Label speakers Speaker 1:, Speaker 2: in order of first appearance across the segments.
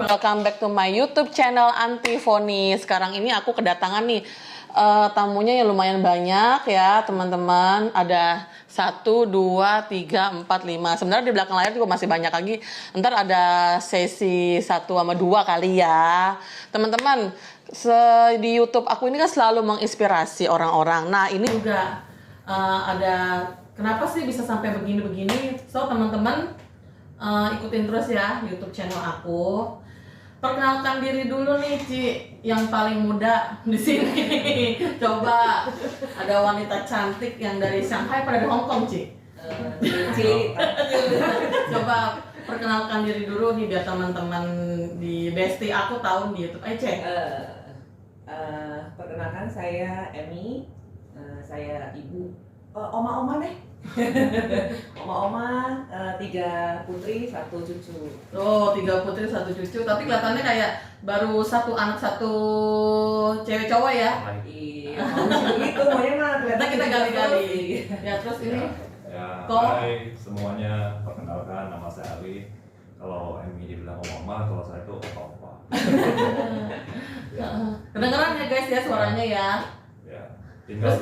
Speaker 1: welcome back to my YouTube channel Antifoni. Sekarang ini aku kedatangan nih tamunya yang lumayan banyak ya teman-teman. Ada 1, 2, 3, 4, 5. Sebenarnya di belakang layar juga masih banyak lagi. Ntar ada sesi 1 sama 2 kali ya. Teman-teman, di YouTube aku ini kan selalu menginspirasi orang-orang. Nah ini juga ada kenapa sih bisa sampai begini-begini. So teman-teman ikutin terus ya YouTube channel aku. Perkenalkan diri dulu nih Ci, yang paling muda di sini. Coba ada wanita cantik yang dari Shanghai pada di Hong Kong Ci. Coba perkenalkan diri dulu nih biar teman-teman di Besti aku tahu di YouTube aja.
Speaker 2: Perkenalkan saya Emmy, saya ibu oma-oma deh. Oma-oma, 3 putri 1 cucu.
Speaker 1: Oh, 3 putri 1 cucu, tapi kelihatannya kayak baru 1 anak 1 cewek cowok ya.
Speaker 2: Iya, gitu maunya mah
Speaker 1: Ternyata kita gali-gali. Ya terus ini
Speaker 3: Ya,
Speaker 1: Kok?
Speaker 3: hai semuanya, perkenalkan nama saya Ali. Kalau Emmy dibilang oma, kalau saya itu opa-opa.
Speaker 1: kedengeran ya guys ya suaranya ya.
Speaker 3: Ya, tinggal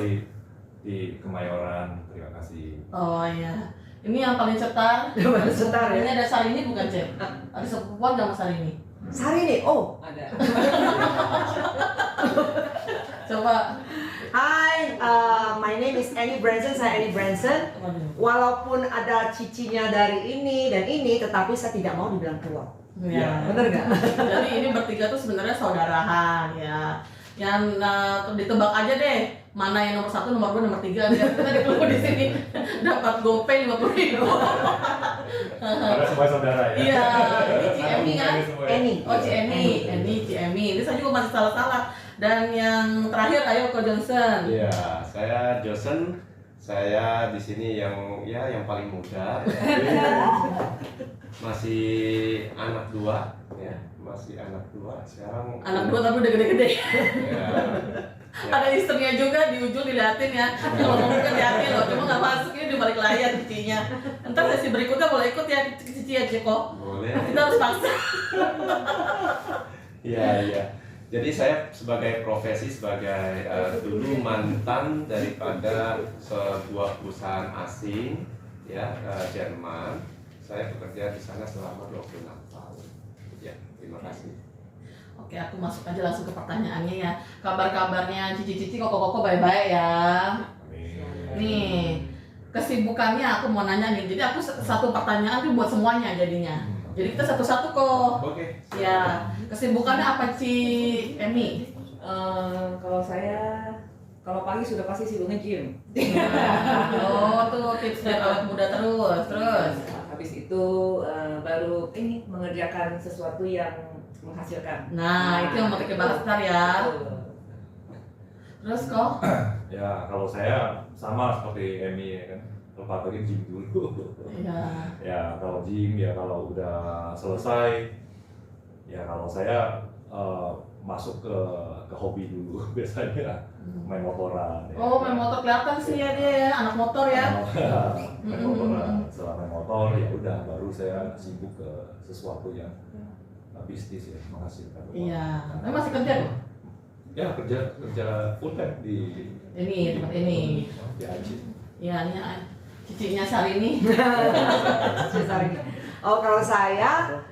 Speaker 3: di Kemayoran, terima kasih.
Speaker 1: Oh iya. Ini yang paling cetar.
Speaker 2: Paling cetar ya.
Speaker 1: Ini ada Sarini bukan Cep? Ada sepupuan gak Mas Sarini?
Speaker 2: Sari nih, oh ada.
Speaker 1: Coba.
Speaker 4: Hai, my name is Annie Branson, saya Annie Branson. Walaupun ada cicinya dari ini dan ini, tetapi saya tidak mau dibilang tua.
Speaker 1: Ya.
Speaker 4: Bener nggak?
Speaker 1: Jadi ini bertiga tuh sebenarnya saudarahan ya. Yang ditebak aja deh mana yang nomor 1, nomor 2, nomor 3 biar kita ditunggu di sini dapat GoPay 50.000.
Speaker 3: Karena semua saudara ya.
Speaker 1: Iya, ini Ci Emi kan?
Speaker 4: Annie.
Speaker 1: Oh Ci Emi. Ini saya juga masih salah-salah. Dan yang terakhir ayo ke Johnson.
Speaker 5: Iya, saya Johnson. Saya di sini yang paling muda. Masih anak 2 ya, masih anak 2. Sekarang
Speaker 1: Anak 2 tapi udah gede-gede.
Speaker 5: ya,
Speaker 1: Ada istrinya juga di ujung diliatin ya. Ngomong kan liatin loh, cuma nggak masuk ini di balik layar cicinya. Ntar sesi berikutnya boleh ikut ya cici ya Ceko.
Speaker 5: boleh.
Speaker 1: Kita harus paksa.
Speaker 5: Iya. Jadi saya sebagai profesi sebagai dulu mantan daripada sebuah perusahaan asing ya, Jerman. Saya bekerja di sana selama 26 tahun. Ya, terima kasih.
Speaker 1: Oke, aku masuk aja langsung ke pertanyaannya ya. Kabar-kabarnya cici-cici koko-koko baik-baik ya.
Speaker 3: Amin.
Speaker 1: Nih, kesibukannya aku mau nanya nih. Jadi aku satu pertanyaan tuh buat semuanya jadinya. Jadi kita satu-satu kok.
Speaker 5: Oke.
Speaker 1: Ya, kesibukannya apa Ci Emi?
Speaker 2: Kalau saya, kalau pagi sudah pasti sibuk nge-gym.
Speaker 1: Oh, tuh tips biar awet muda terus.
Speaker 2: Habis itu baru ini mengerjakan sesuatu yang menghasilkan.
Speaker 1: Nah, itu yang mau kita bahas ntar ya.
Speaker 2: Betul.
Speaker 1: Terus kok?
Speaker 3: Ya, kalau saya sama seperti Emmy ya kan. Kalau pagi gym dulu.
Speaker 1: Iya.
Speaker 3: Ya, kalau gym ya kalau udah selesai. Ya, kalau saya masuk ke hobi dulu biasanya main motoran. Ya.
Speaker 1: Oh, main motor kelihatan sih ya dia ya, anak motor ya.
Speaker 3: Main motoran. Setelah main motor ya udah baru saya sibuk ke sesuatu yang bisnis ya, menghasilkan uang.
Speaker 1: Iya. Tapi masih kerja loh.
Speaker 3: Ya kerja full time di
Speaker 1: Ini tempat ini.
Speaker 3: di Haji.
Speaker 1: Iya, ini cicinya Sarini.
Speaker 4: Oh, kalau saya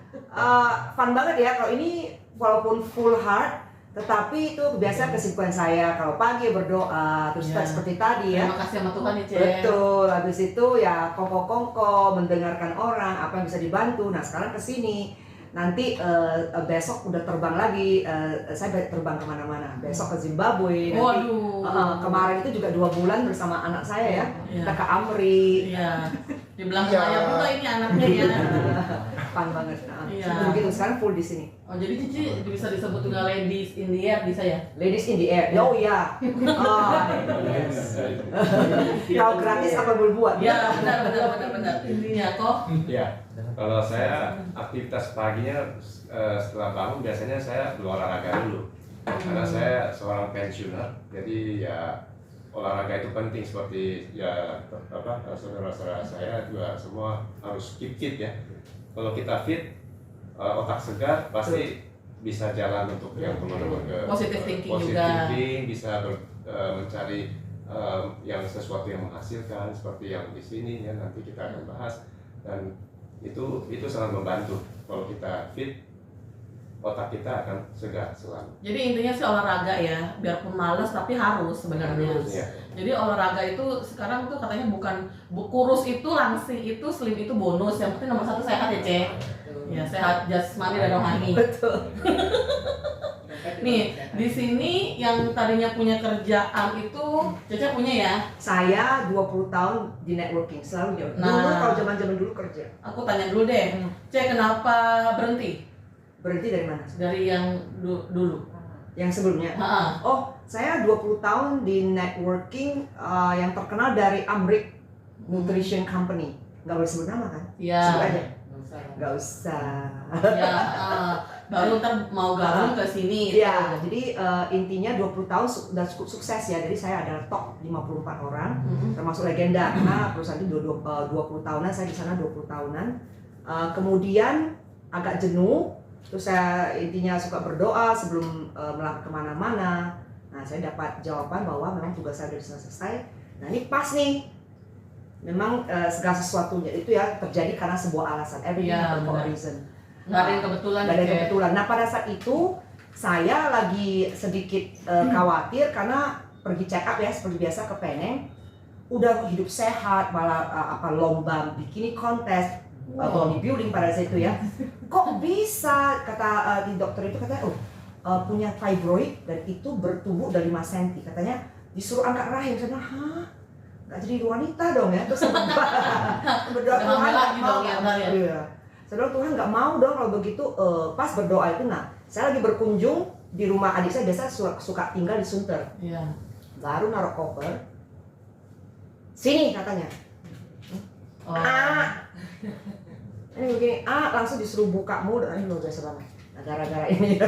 Speaker 4: fun banget ya. Kalau ini walaupun full hard, tetapi itu biasa kesibukan saya. Kalau pagi berdoa, terus
Speaker 1: Ya.
Speaker 4: seperti tadi ya.
Speaker 1: Terima kasih sama Tuhan ya, Cek.
Speaker 4: Betul, habis itu ya kongko-kongko, mendengarkan orang, apa yang bisa dibantu. Nah sekarang kesini, nanti besok udah terbang lagi, saya terbang kemana-mana. Besok ke Zimbabwe, nanti
Speaker 1: Waduh.
Speaker 4: kemarin itu juga 2 bulan bersama anak saya ya,
Speaker 1: Iya.
Speaker 4: kita ke Amri.
Speaker 1: Iya. Di belakang layar juga ini anaknya ya.
Speaker 4: Fun banget.
Speaker 1: Iya.
Speaker 4: Begitu sekarang full di sini.
Speaker 1: Oh, jadi Cici bisa disebut juga ladies in the air bisa ya?
Speaker 4: Ladies in the air. Oh iya. Yes. Kalau gratis apa boleh buat?
Speaker 1: Iya, benar. Intinya kok.
Speaker 5: Ya, kalau saya aktivitas paginya setelah bangun biasanya saya berolahraga dulu. Karena saya seorang pensiuner, jadi ya olahraga itu penting seperti ya saudara-saudara saya juga semua harus keep fit ya. Kalau kita fit otak segar pasti bisa jalan untuk yang teman-teman ke
Speaker 1: Positive thinking
Speaker 5: positive
Speaker 1: juga.
Speaker 5: thinking, bisa mencari yang sesuatu yang menghasilkan seperti yang di sini ya, nanti kita akan bahas, dan itu sangat membantu kalau kita fit, otak kita akan segar selalu.
Speaker 1: Jadi intinya sih olahraga ya, biarpun males tapi harus sebenarnya.
Speaker 5: Ya.
Speaker 1: Jadi olahraga itu sekarang tuh katanya bukan kurus itu, langsing itu, slim itu bonus. Yang penting nomor 1 sehat ya, Cek. Ya, sehat jasmani dan rohani.
Speaker 4: Betul.
Speaker 1: Nih, di sini yang tadinya punya kerjaan itu Caca punya ya?
Speaker 4: Saya 20 tahun di networking, selalu jauh.
Speaker 1: Nah.
Speaker 4: Dulu kalau zaman-zaman dulu kerja.
Speaker 1: Aku tanya dulu deh, Cek kenapa berhenti
Speaker 4: Berhenti dari mana?
Speaker 1: dari yang dulu?
Speaker 4: Yang sebelumnya.
Speaker 1: Ha-ha.
Speaker 4: Oh, saya 20 tahun di networking yang terkenal dari Amrik Nutrition Company. Nggak boleh sebut nama kan?
Speaker 1: Ya.
Speaker 4: Sebut aja. Nggak usah.
Speaker 1: Ya, baru ntar mau gabung ke sini.
Speaker 4: Iya, jadi intinya 20 tahun sudah cukup sukses ya. Jadi saya adalah top 54 orang, termasuk legenda karena perusahaan itu 20 tahunan, saya di sana 20 tahunan. Kemudian agak jenuh, terus saya intinya suka berdoa sebelum melangkah kemana-mana. Nah, saya dapat jawaban bahwa memang tugas saya sudah selesai. Nah, ini pas nih. Memang segala sesuatunya itu ya terjadi karena sebuah alasan. Everything
Speaker 1: Iya,
Speaker 4: happen for a
Speaker 1: benar.
Speaker 4: reason.
Speaker 1: Nggak ada yang kebetulan.
Speaker 4: Nggak ada yang
Speaker 1: Cek.
Speaker 4: kebetulan. Nah, pada saat itu saya lagi sedikit khawatir karena pergi check up ya seperti biasa ke Penang. Udah hidup sehat, malah lomba bikini kontes, bodybuilding pada saat itu ya. Kok bisa kata di dokter itu katanya punya fibroid dan itu bertumbuh dari 5 cm. Katanya disuruh angkat rahim. Saya bilang, hah? Nggak jadi wanita dong ya. Terus berdoa
Speaker 1: Udah
Speaker 4: Tuhan
Speaker 1: hamil
Speaker 4: nggak
Speaker 1: lagi
Speaker 4: mau.
Speaker 1: dong ya, ntar ya?
Speaker 4: Iya. Saya bilang Tuhan nggak mau dong kalau begitu. Pas berdoa itu, nah saya lagi berkunjung di rumah adik saya, biasa suka tinggal di Sunter.
Speaker 1: Iya.
Speaker 4: Baru naruh koper, sini katanya.
Speaker 1: Oh.
Speaker 4: Ini begini, langsung disuruh buka mulut. Ini luar biasa banget. Nah, gara-gara ini,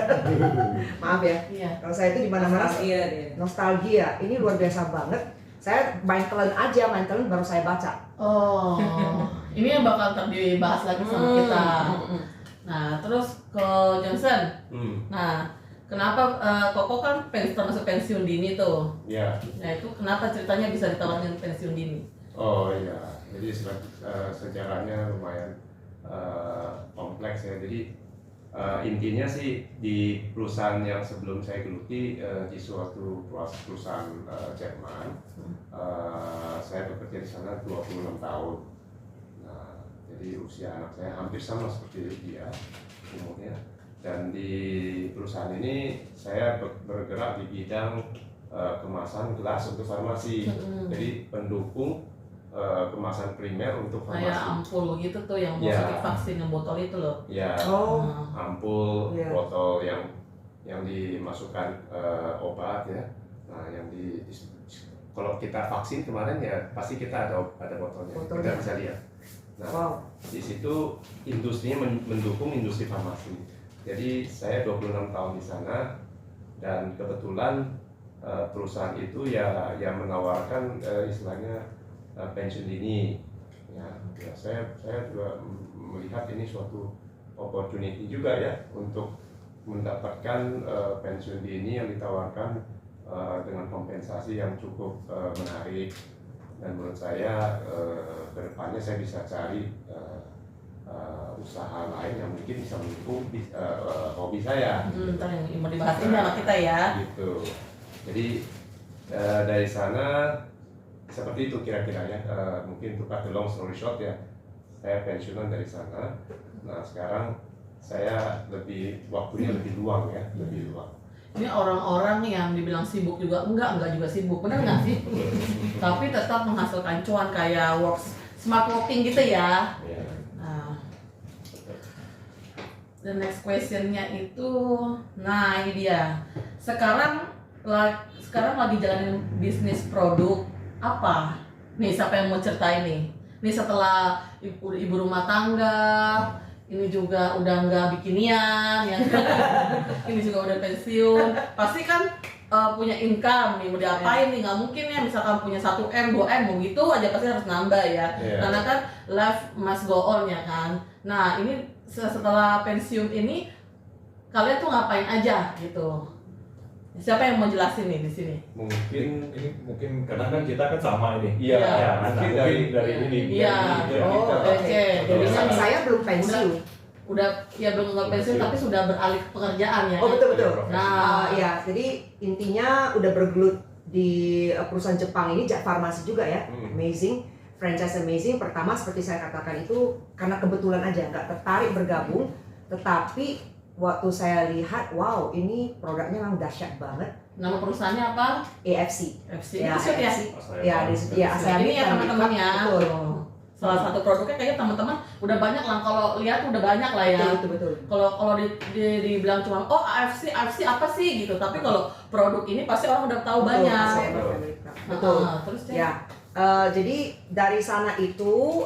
Speaker 4: maaf ya.
Speaker 1: Iya.
Speaker 4: Kalau saya itu di mana-mana
Speaker 2: Iya dia.
Speaker 4: nostalgia. Ini luar biasa banget. Saya main telan aja, baru saya baca.
Speaker 1: Oh, ini yang bakal ntar dibahas lagi sama kita. Nah, terus ke Johnson. Nah, kenapa Koko kan termasuk pensiun dini tuh?
Speaker 5: Ya.
Speaker 1: Nah, itu kenapa ceritanya bisa ditawarin pensiun dini?
Speaker 5: Oh iya, jadi sejarahnya lumayan kompleks ya. Jadi intinya sih di perusahaan yang sebelum saya geluti, di suatu perusahaan Jerman, saya bekerja di sana 26 tahun. Nah, jadi usia anak saya hampir sama seperti dia umurnya. Dan di perusahaan ini saya bergerak di bidang kemasan gelas untuk farmasi. Jadi pendukung kemasan primer untuk
Speaker 1: Kayak
Speaker 5: farmasi.
Speaker 1: ampul gitu tuh yang mau
Speaker 5: Ya.
Speaker 1: suntik vaksin yang botol itu loh.
Speaker 5: Ya,
Speaker 4: Oh,
Speaker 5: ampul,
Speaker 4: Ya.
Speaker 5: botol yang dimasukkan obat ya. Nah, kalau kita vaksin kemarin ya pasti kita ada botolnya.
Speaker 4: Botolnya.
Speaker 5: Kita bisa lihat. Nah,
Speaker 4: wow.
Speaker 5: di situ industrinya mendukung industri farmasi. Jadi saya 26 tahun di sana dan kebetulan perusahaan itu ya menawarkan istilahnya pensiun dini. Ya, saya juga melihat ini suatu opportunity juga ya untuk mendapatkan pensiun dini yang ditawarkan dengan kompensasi yang cukup menarik, dan menurut saya kedepannya saya bisa cari usaha lain yang mungkin bisa mendukung hobi saya.
Speaker 1: Ntar yang mau dibahas ini sama kita ya.
Speaker 5: Gitu. Jadi dari sana seperti itu kira-kira ya. Mungkin to cut the long story short ya, saya pensiunan dari sana. Nah sekarang saya waktunya lebih luang ya, lebih luang.
Speaker 1: Ini orang-orang yang dibilang sibuk juga enggak juga sibuk, benar nggak sih? Tapi tetap menghasilkan cuan kayak smart working gitu ya.
Speaker 5: Ya.
Speaker 1: Nah, the next questionnya itu, nah ini dia. Sekarang lagi jalanin bisnis produk apa? Nih siapa yang mau ceritain nih? Nih setelah ibu rumah tangga, ini juga udah nggak bikinian, ya. Ini juga udah pensiun. Pasti kan punya income nih, mau diapain nih? Nggak mungkin ya misalkan punya 1M, 2M, mau gitu aja pasti harus nambah ya.
Speaker 5: Yeah.
Speaker 1: Karena kan life must go on ya kan. Nah ini setelah pensiun ini kalian tuh ngapain aja gitu? Siapa yang mau jelasin nih di sini?
Speaker 5: Mungkin
Speaker 3: Ini mungkin karena kan kita kan sama ini.
Speaker 5: iya,
Speaker 1: Iya.
Speaker 5: mungkin
Speaker 3: Mungkin dari ini.
Speaker 1: Iya.
Speaker 3: dari
Speaker 1: Oh,
Speaker 3: kita.
Speaker 1: oke. Jadinya nih,
Speaker 4: Saya belum pensiun.
Speaker 1: udah ya belum nggak pensiun tapi sudah beralih ke pekerjaan ya.
Speaker 4: Oh betul betul.
Speaker 1: Nah,
Speaker 4: Ya, jadi intinya udah bergelut di perusahaan Jepang ini, farmasi juga ya, amazing, franchise amazing. Pertama seperti saya katakan itu karena kebetulan aja, nggak tertarik bergabung, tetapi waktu saya lihat, wow ini produknya memang dahsyat banget.
Speaker 1: nama perusahaannya apa?
Speaker 4: AFC.
Speaker 1: FC.
Speaker 4: Ya,
Speaker 1: Itu ya.
Speaker 4: AFC. Ya, ya, saya
Speaker 1: Ini ya teman-teman ya.
Speaker 4: Betul.
Speaker 1: Salah satu produknya kayaknya teman-teman udah banyak lah, kalau lihat udah banyak lah ya.
Speaker 4: Betul, betul.
Speaker 1: Kalau dibilang cuma oh AFC apa sih gitu, tapi kalau produk ini pasti orang udah tahu
Speaker 4: Betul,
Speaker 1: banyak.
Speaker 4: saya betul.
Speaker 1: Terus Cek?
Speaker 4: Ya, jadi dari sana itu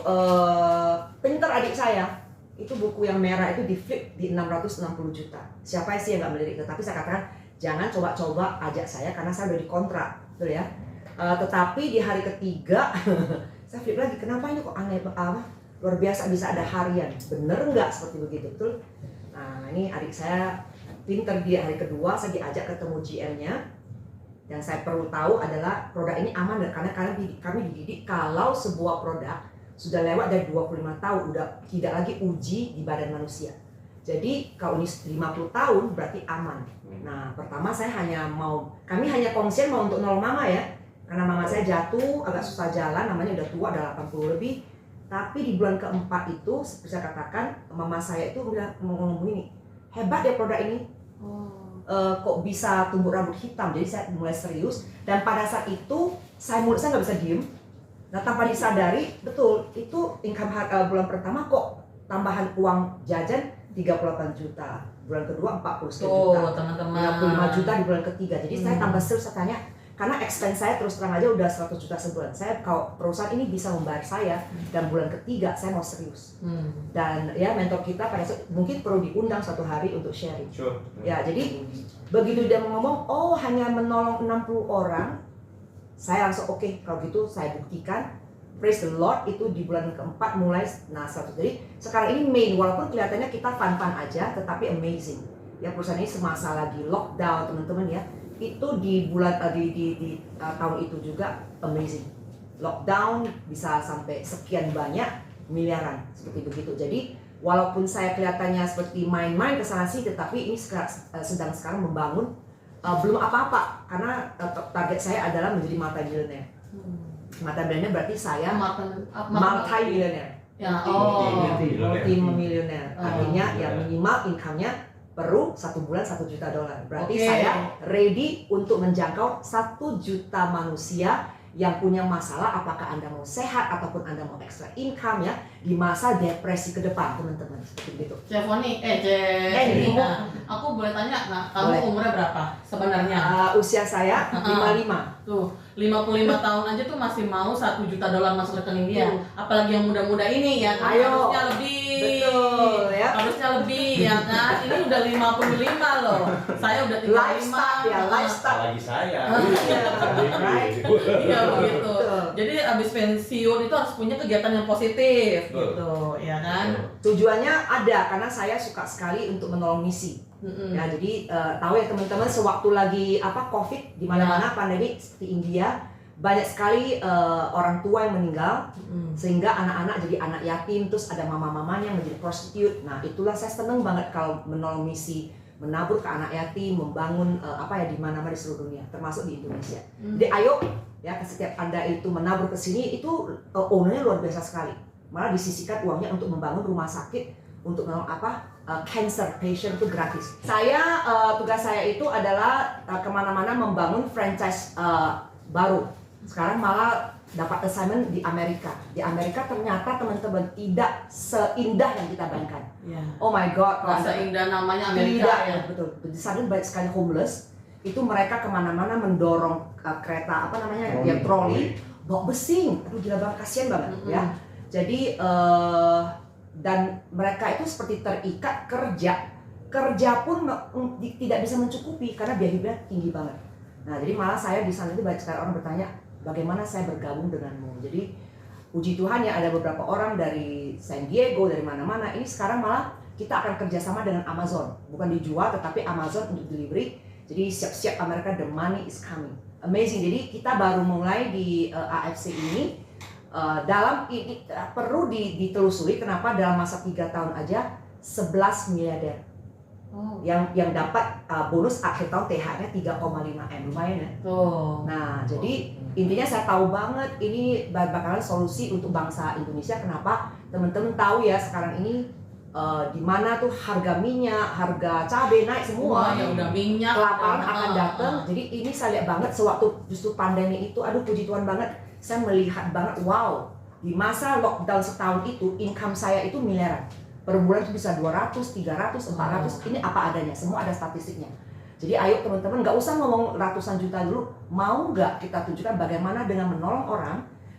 Speaker 4: pinter adik saya itu buku yang merah itu di flip di 660 juta. Siapa sih yang nggak melirik? Tetapi saya katakan jangan coba-coba ajak saya karena saya udah dikontrak, betul ya. Tetapi di hari ketiga saya flip lagi, kenapa ini kok aneh luar biasa bisa ada harian, bener nggak seperti begitu, betul? Nah ini adik saya pinter, dia hari kedua saya diajak ketemu GM-nya. Yang saya perlu tahu adalah produk ini aman dan karena kami dididik kalau sebuah produk sudah lewat dari 25 tahun udah tidak lagi uji di badan manusia. Jadi kalau ini 50 tahun berarti aman. Nah, pertama kami hanya kongsian mau untuk nolong mama ya. Karena mama saya jatuh, agak susah jalan, namanya udah tua, udah 80 lebih. Tapi di bulan keempat itu, seperti saya katakan, mama saya itu udah ngomong begini, hebat ya produk ini. Kok bisa tumbuh rambut hitam, jadi saya mulai serius dan pada saat itu saya nggak bisa diem. Nah tanpa disadari betul itu income bulan pertama kok tambahan uang jajan 38 juta, bulan kedua 40 juta,
Speaker 1: teman-teman
Speaker 4: 55 juta di bulan ketiga. Jadi saya tambah serius, saya tanya karena expense saya terus terang aja udah 100 juta sebulan. Saya kalau perusahaan ini bisa membayar saya dan bulan ketiga saya mau serius. Dan ya mentor kita pada saat mungkin perlu diundang suatu hari untuk sharing.
Speaker 5: Sure.
Speaker 4: Ya, jadi begitu dia ngomong, oh hanya menolong 60 orang, saya langsung oke, kalau gitu saya buktikan. Praise the Lord, itu di bulan keempat mulai 100. Jadi sekarang ini main, walaupun kelihatannya kita fun-fun aja, tetapi amazing. Ya perusahaan ini semasa lagi lockdown teman-teman ya, itu di bulan di tahun itu juga amazing. Lockdown bisa sampai sekian banyak miliaran seperti begitu. Jadi walaupun saya kelihatannya seperti main-main ke sana sih, tetapi ini sedang sekarang membangun belum apa-apa karena target saya adalah menjadi multi-millionaire. Multi-millionaire berarti saya multi-millionaire.
Speaker 1: Ya,
Speaker 4: Multi-millionaire. Artinya ya minimal income-nya perlu 1 bulan $1 juta. Berarti saya ready untuk menjangkau 1 juta manusia yang punya masalah, apakah Anda mau sehat ataupun Anda mau extra income ya di masa depresi ke depan teman-teman, seperti itu.
Speaker 1: Cek Foni, aku boleh tanya, kamu
Speaker 4: Boleh.
Speaker 1: umurnya berapa sebenarnya?
Speaker 4: Usia saya 55.
Speaker 1: Tuh, 55 tahun aja tuh masih mau $1 juta masuk rekening dia. Apalagi yang muda-muda ini ya kan,
Speaker 4: Ayo.
Speaker 1: harusnya lebih.
Speaker 4: Betul ya.
Speaker 1: Harusnya lebih ya kan. Ini udah 55 loh. Saya udah 35.
Speaker 4: Lifestyle ya, lifestyle.
Speaker 5: Apalagi saya.
Speaker 4: Right.
Speaker 1: Iya begitu.
Speaker 4: Betul.
Speaker 1: Jadi abis pensiun itu harus punya kegiatan yang positif
Speaker 5: Betul.
Speaker 1: gitu, ya kan?
Speaker 4: Tujuannya ada karena saya suka sekali untuk menolong misi. Ya, jadi tahu ya teman-teman, sewaktu lagi COVID di mana-mana pandemi seperti India, banyak sekali orang tua yang meninggal sehingga anak-anak jadi anak yatim, terus ada mama-mamanya yang menjadi prostitute. Nah, itulah saya seneng banget kalau menolong misi, menabur ke anak yatim, membangun di mana-mana di seluruh dunia, termasuk di Indonesia. Jadi ayo ya, setiap Anda itu menabur ke sini itu ownernya luar biasa sekali. Malah disisihkan uangnya untuk membangun rumah sakit, untuk menolong cancer patient itu gratis. Saya tugas saya itu adalah kemana-mana membangun franchise baru. Sekarang malah dapat assignment di Amerika. Di Amerika ternyata teman-teman tidak seindah yang kita bayangkan.
Speaker 1: Ya.
Speaker 4: Oh my God, kalau
Speaker 1: Rasa indah namanya Amerika
Speaker 4: tidak,
Speaker 1: ya.
Speaker 4: betul. Di sana banyak sekali homeless. Itu mereka kemana-mana mendorong kereta yang troli, bawa besing. Aduh gila banget, kasihan banget ya. Jadi dan mereka itu seperti terikat kerja pun tidak bisa mencukupi karena biaya hidupnya tinggi banget. Nah jadi malah saya di sana itu banyak sekali orang bertanya bagaimana saya bergabung denganmu. Jadi puji Tuhan ya ada beberapa orang dari San Diego, dari mana-mana ini sekarang malah kita akan kerjasama dengan Amazon, bukan dijual tetapi Amazon untuk delivery. Jadi siap-siap Amerika, the money is coming. Amazing. Jadi kita baru mulai di AFC ini. Dalam ini perlu ditelusuri kenapa dalam masa 3 tahun aja 11 miliarder yang dapat bonus akhir tahun THR-nya 3,5 M, lumayan ya. Nah, jadi intinya saya tahu banget ini bakalan solusi untuk bangsa Indonesia. Kenapa? Teman-teman tahu ya sekarang ini di mana tuh harga minyak, harga cabai naik semua.
Speaker 1: Ya udah minyak.
Speaker 4: Kelaparan akan datang. Jadi ini saya lihat banget sewaktu justru pandemi itu, aduh puji Tuhan banget, saya melihat banget, wow, di masa lockdown setahun itu income saya itu miliaran. Per bulan itu bisa 200, 300, 400. Ini apa adanya, semua ada statistiknya. Jadi ayo teman-teman, nggak usah ngomong ratusan juta dulu, mau nggak kita tunjukkan bagaimana dengan menolong orang,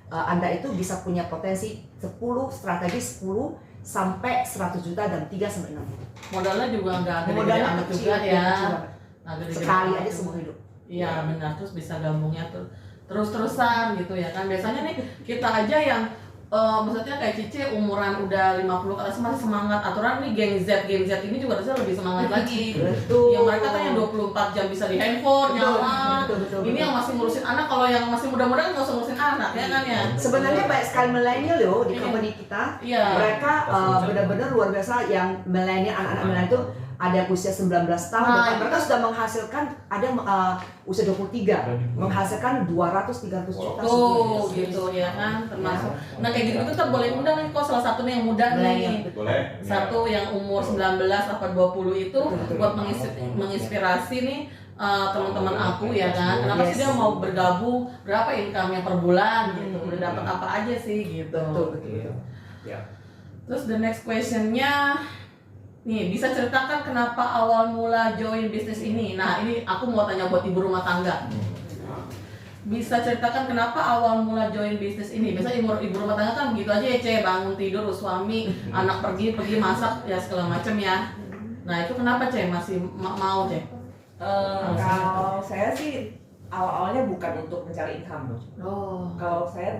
Speaker 4: Anda itu bisa punya potensi 10, strategi 10 sampai 100 juta dan 3 sampai 6 juta.
Speaker 1: Modalnya juga nggak gede-gede
Speaker 4: Modalnya
Speaker 1: amat
Speaker 4: kecil,
Speaker 1: juga ya.
Speaker 4: kecil.
Speaker 1: Nggak gede-gede
Speaker 4: Sekali
Speaker 1: amat
Speaker 4: aja
Speaker 1: juga.
Speaker 4: seumur hidup.
Speaker 1: Iya benar, terus bisa gabungnya tuh terus-terusan gitu ya kan. Biasanya nih kita aja yang maksudnya kayak Cici umuran udah 50 ke atas masih semangat. Aturan nih geng Z ini juga harusnya lebih semangat lagi.
Speaker 4: Betul.
Speaker 1: Yang mereka kan yang 24 jam bisa di handphone, nyala.
Speaker 4: Betul.
Speaker 1: Ini yang masih ngurusin anak, kalau yang masih muda-muda kan nggak usah ngurusin anak ya kan ya.
Speaker 4: Sebenarnya banyak sekali milenial loh di
Speaker 1: Iya.
Speaker 4: company kita.
Speaker 1: Iya.
Speaker 4: Mereka benar-benar luar biasa yang milenial, anak-anak milenial itu ada usia 19 tahun,
Speaker 1: Nah,
Speaker 4: bahkan mereka sudah menghasilkan, ada usia 23 menghasilkan 200-300 juta
Speaker 1: Tuh
Speaker 4: sebulan.
Speaker 1: gitu ya kan, termasuk. Nah kayak gitu tuh boleh undang nih kok, salah satu nih yang muda nih.
Speaker 5: Boleh.
Speaker 1: Satu yang umur 19 atau 20 itu
Speaker 4: Betul.
Speaker 1: buat menginspirasi nih teman-teman aku ya kan. Kenapa sih dia mau bergabung, berapa income-nya per bulan gitu, udah dapat apa aja sih gitu.
Speaker 4: Betul.
Speaker 5: Ya.
Speaker 1: Terus the next question-nya nih, bisa ceritakan kenapa awal mula join bisnis ini? Nah ini aku mau tanya buat ibu rumah tangga. Bisa ceritakan kenapa awal mula join bisnis ini? Biasanya ibu rumah tangga kan begitu aja ya, Ce, bangun tidur, suami, anak pergi masak ya segala macam ya. Nah itu kenapa Ce masih mau Ce?
Speaker 2: Kalau saya sih awal-awalnya bukan untuk mencari income.
Speaker 1: Oh.
Speaker 2: Kalau saya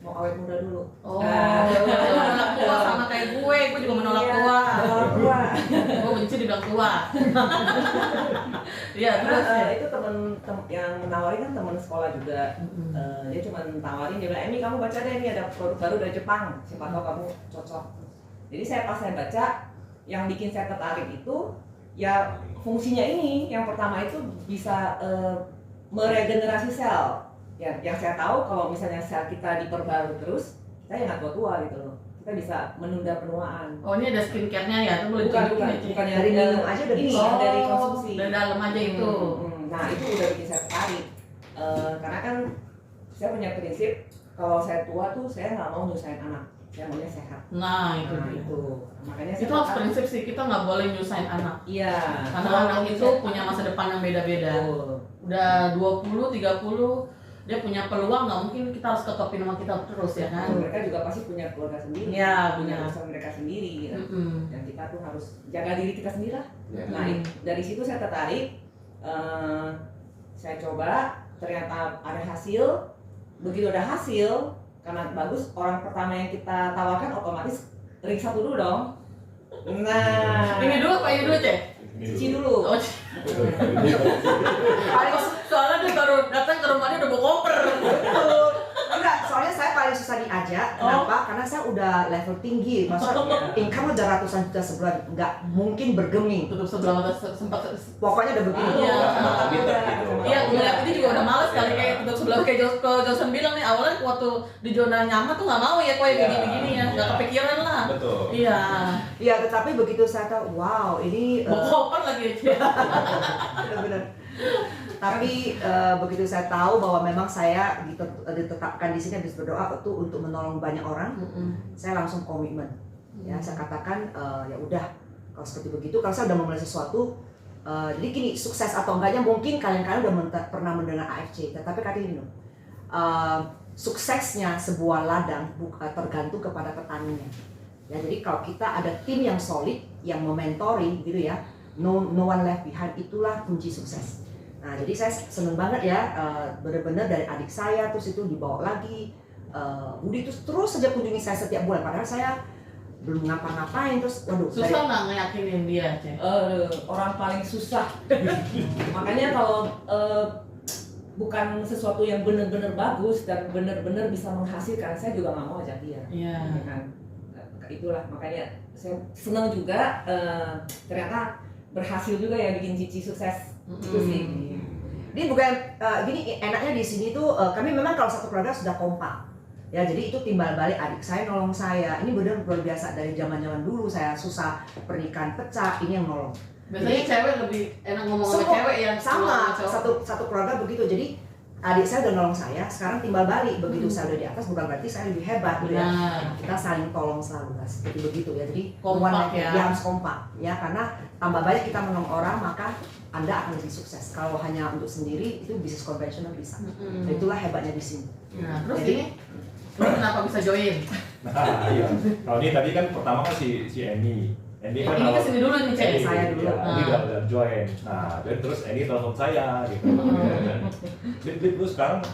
Speaker 2: mau awet muda dulu.
Speaker 1: Oh, menolak tua sama kayak gue juga menolak
Speaker 2: Iya,
Speaker 1: tua.
Speaker 2: menolak tua.
Speaker 1: Gue benci dibilang tua. Iya, terus
Speaker 2: Karena itu temen yang menawarin kan teman sekolah juga. Dia cuma tawarin, dia bilang, "Emi kamu baca deh, ini ada produk baru dari Jepang, siapa tahu kamu cocok." Jadi pas saya baca, yang bikin saya tertarik itu ya fungsinya ini. Yang pertama itu bisa meregenerasi sel. Ya, yang saya tahu kalau misalnya sel kita diperbarui terus, kita ya nggak tua-tua gitu loh. Kita bisa menunda penuaan.
Speaker 1: oh ini ada skincare-nya ya, itu boleh
Speaker 2: Bukan,
Speaker 1: tunjukin ya, Ce?
Speaker 2: bukan
Speaker 4: Dari minum aja udah
Speaker 2: ini
Speaker 4: bisa.
Speaker 2: yang dari konsumsi.
Speaker 1: Dari dalam aja itu.
Speaker 2: Nah itu udah bikin saya tertarik. Karena kan saya punya prinsip kalau saya tua tuh saya nggak mau nyusahin anak, saya maunya sehat.
Speaker 1: Nah itu
Speaker 2: Nah
Speaker 1: dia.
Speaker 2: itu makanya saya
Speaker 1: Itu harus
Speaker 2: tertarik.
Speaker 1: prinsip sih, kita nggak boleh nyusahin anak.
Speaker 2: Iya.
Speaker 1: Karena
Speaker 2: Kalau
Speaker 1: anak itu
Speaker 2: misalnya-
Speaker 1: punya masa depan yang beda-beda.
Speaker 2: Betul.
Speaker 1: Udah 20, 30, dia punya peluang, nggak mungkin kita harus kekepin sama kita terus ya kan.
Speaker 2: Mereka juga pasti punya keluarga sendiri.
Speaker 1: Iya,
Speaker 2: punya
Speaker 1: benar.
Speaker 2: usaha mereka sendiri. Gitu.
Speaker 1: Mm-mm.
Speaker 2: Dan kita tuh harus jaga diri kita sendiri lah.
Speaker 5: Ya.
Speaker 2: Nah dari situ saya tertarik. Saya coba, ternyata ada hasil. Begitu ada hasil, karena bagus, orang pertama yang kita tawarkan otomatis ring satu dulu dong. Nah,
Speaker 1: Ini dulu apa ini dulu, Cek?
Speaker 2: Cici dulu.
Speaker 1: Oh, soalnya dia baru datang ke rumahnya udah bawa koper.
Speaker 4: Betul. Enggak, soalnya saya paling susah diajak. Kenapa? Karena saya udah level tinggi. Maksudnya income udah ratusan juta sebulan, nggak mungkin bergeming.
Speaker 1: Tutup sebelah mata sempat.
Speaker 4: Pokoknya udah begini.
Speaker 1: Iya.
Speaker 5: Gitu.
Speaker 1: Iya, ngeliat ini juga udah males kali kayak tutup sebelah kayak Johnson bilang nih, awalnya waktu di zona nyaman tuh nggak mau ya kok yang begini-begini ya, nggak kepikiran lah.
Speaker 5: Betul.
Speaker 1: Iya.
Speaker 4: Iya, tetapi begitu saya tahu, wow, ini
Speaker 1: Bawa koper lagi.
Speaker 4: benar-benar. Tapi begitu saya tahu bahwa memang saya ditetapkan di sini habis berdoa itu untuk menolong banyak orang, saya langsung komitmen. Ya, saya katakan ya udah kalau seperti begitu, kalau saya udah memulai sesuatu, jadi gini, sukses atau enggaknya mungkin kalian-kalian udah pernah mendengar AFC, tetapi kata ini loh, suksesnya sebuah ladang tergantung kepada petaninya. Ya, jadi kalau kita ada tim yang solid, yang mementoring gitu ya, no one left behind, itulah kunci sukses. Nah, jadi saya seneng banget ya, benar-benar dari adik saya terus itu dibawa lagi, Budi itu terus saja kunjungi saya setiap bulan. Padahal saya belum ngapa-ngapain terus waduh
Speaker 1: Susah nggak ngeyakinin dia, Cek?
Speaker 2: Orang paling susah. Makanya kalau bukan sesuatu yang benar-benar bagus dan benar-benar bisa menghasilkan, saya juga nggak mau ajak dia.
Speaker 1: Iya.
Speaker 2: Ya kan? Itulah makanya saya senang juga ternyata berhasil juga ya bikin Cici sukses. Itu sih.
Speaker 4: Ini bukan gini enaknya di sini tuh kami memang kalau satu keluarga sudah kompak. Ya jadi itu timbal balik adik saya nolong saya. Ini benar luar biasa dari zaman-zaman dulu saya susah pernikahan pecah, ini yang nolong.
Speaker 1: Biasanya
Speaker 4: Jadi,
Speaker 1: cewek lebih enak ngomong sama
Speaker 4: semua
Speaker 1: cewek ya.
Speaker 4: sama
Speaker 1: sama cowok.
Speaker 4: satu keluarga begitu. Jadi adik saya udah nolong saya, sekarang timbal balik begitu saya udah di atas bukan berarti saya lebih hebat gitu ya.
Speaker 1: Nah,
Speaker 4: Kita saling tolong selalu guys. Seperti begitu ya. Jadi
Speaker 1: Kompak
Speaker 4: hubungan
Speaker 1: ya.
Speaker 4: dia harus kompak ya karena tambah banyak kita menolong orang maka Anda akan lebih sukses. Kalau hanya untuk sendiri itu bisnis konvensional bisa.
Speaker 1: Mm-mm.
Speaker 4: Nah, itulah hebatnya di sini.
Speaker 1: Nah, terus
Speaker 4: Jadi-
Speaker 1: ini lu kenapa bisa join?
Speaker 3: Nah, iya. Kalau ini tadi kan pertama kan si Eni. Eni kan
Speaker 1: Ini kesini dulu nih, Cek.
Speaker 3: Eni,
Speaker 4: Saya dulu.
Speaker 3: ya, Eni
Speaker 1: Ah.
Speaker 3: udah join. Nah, dan terus Eni telepon saya gitu. Lip, lu sekarang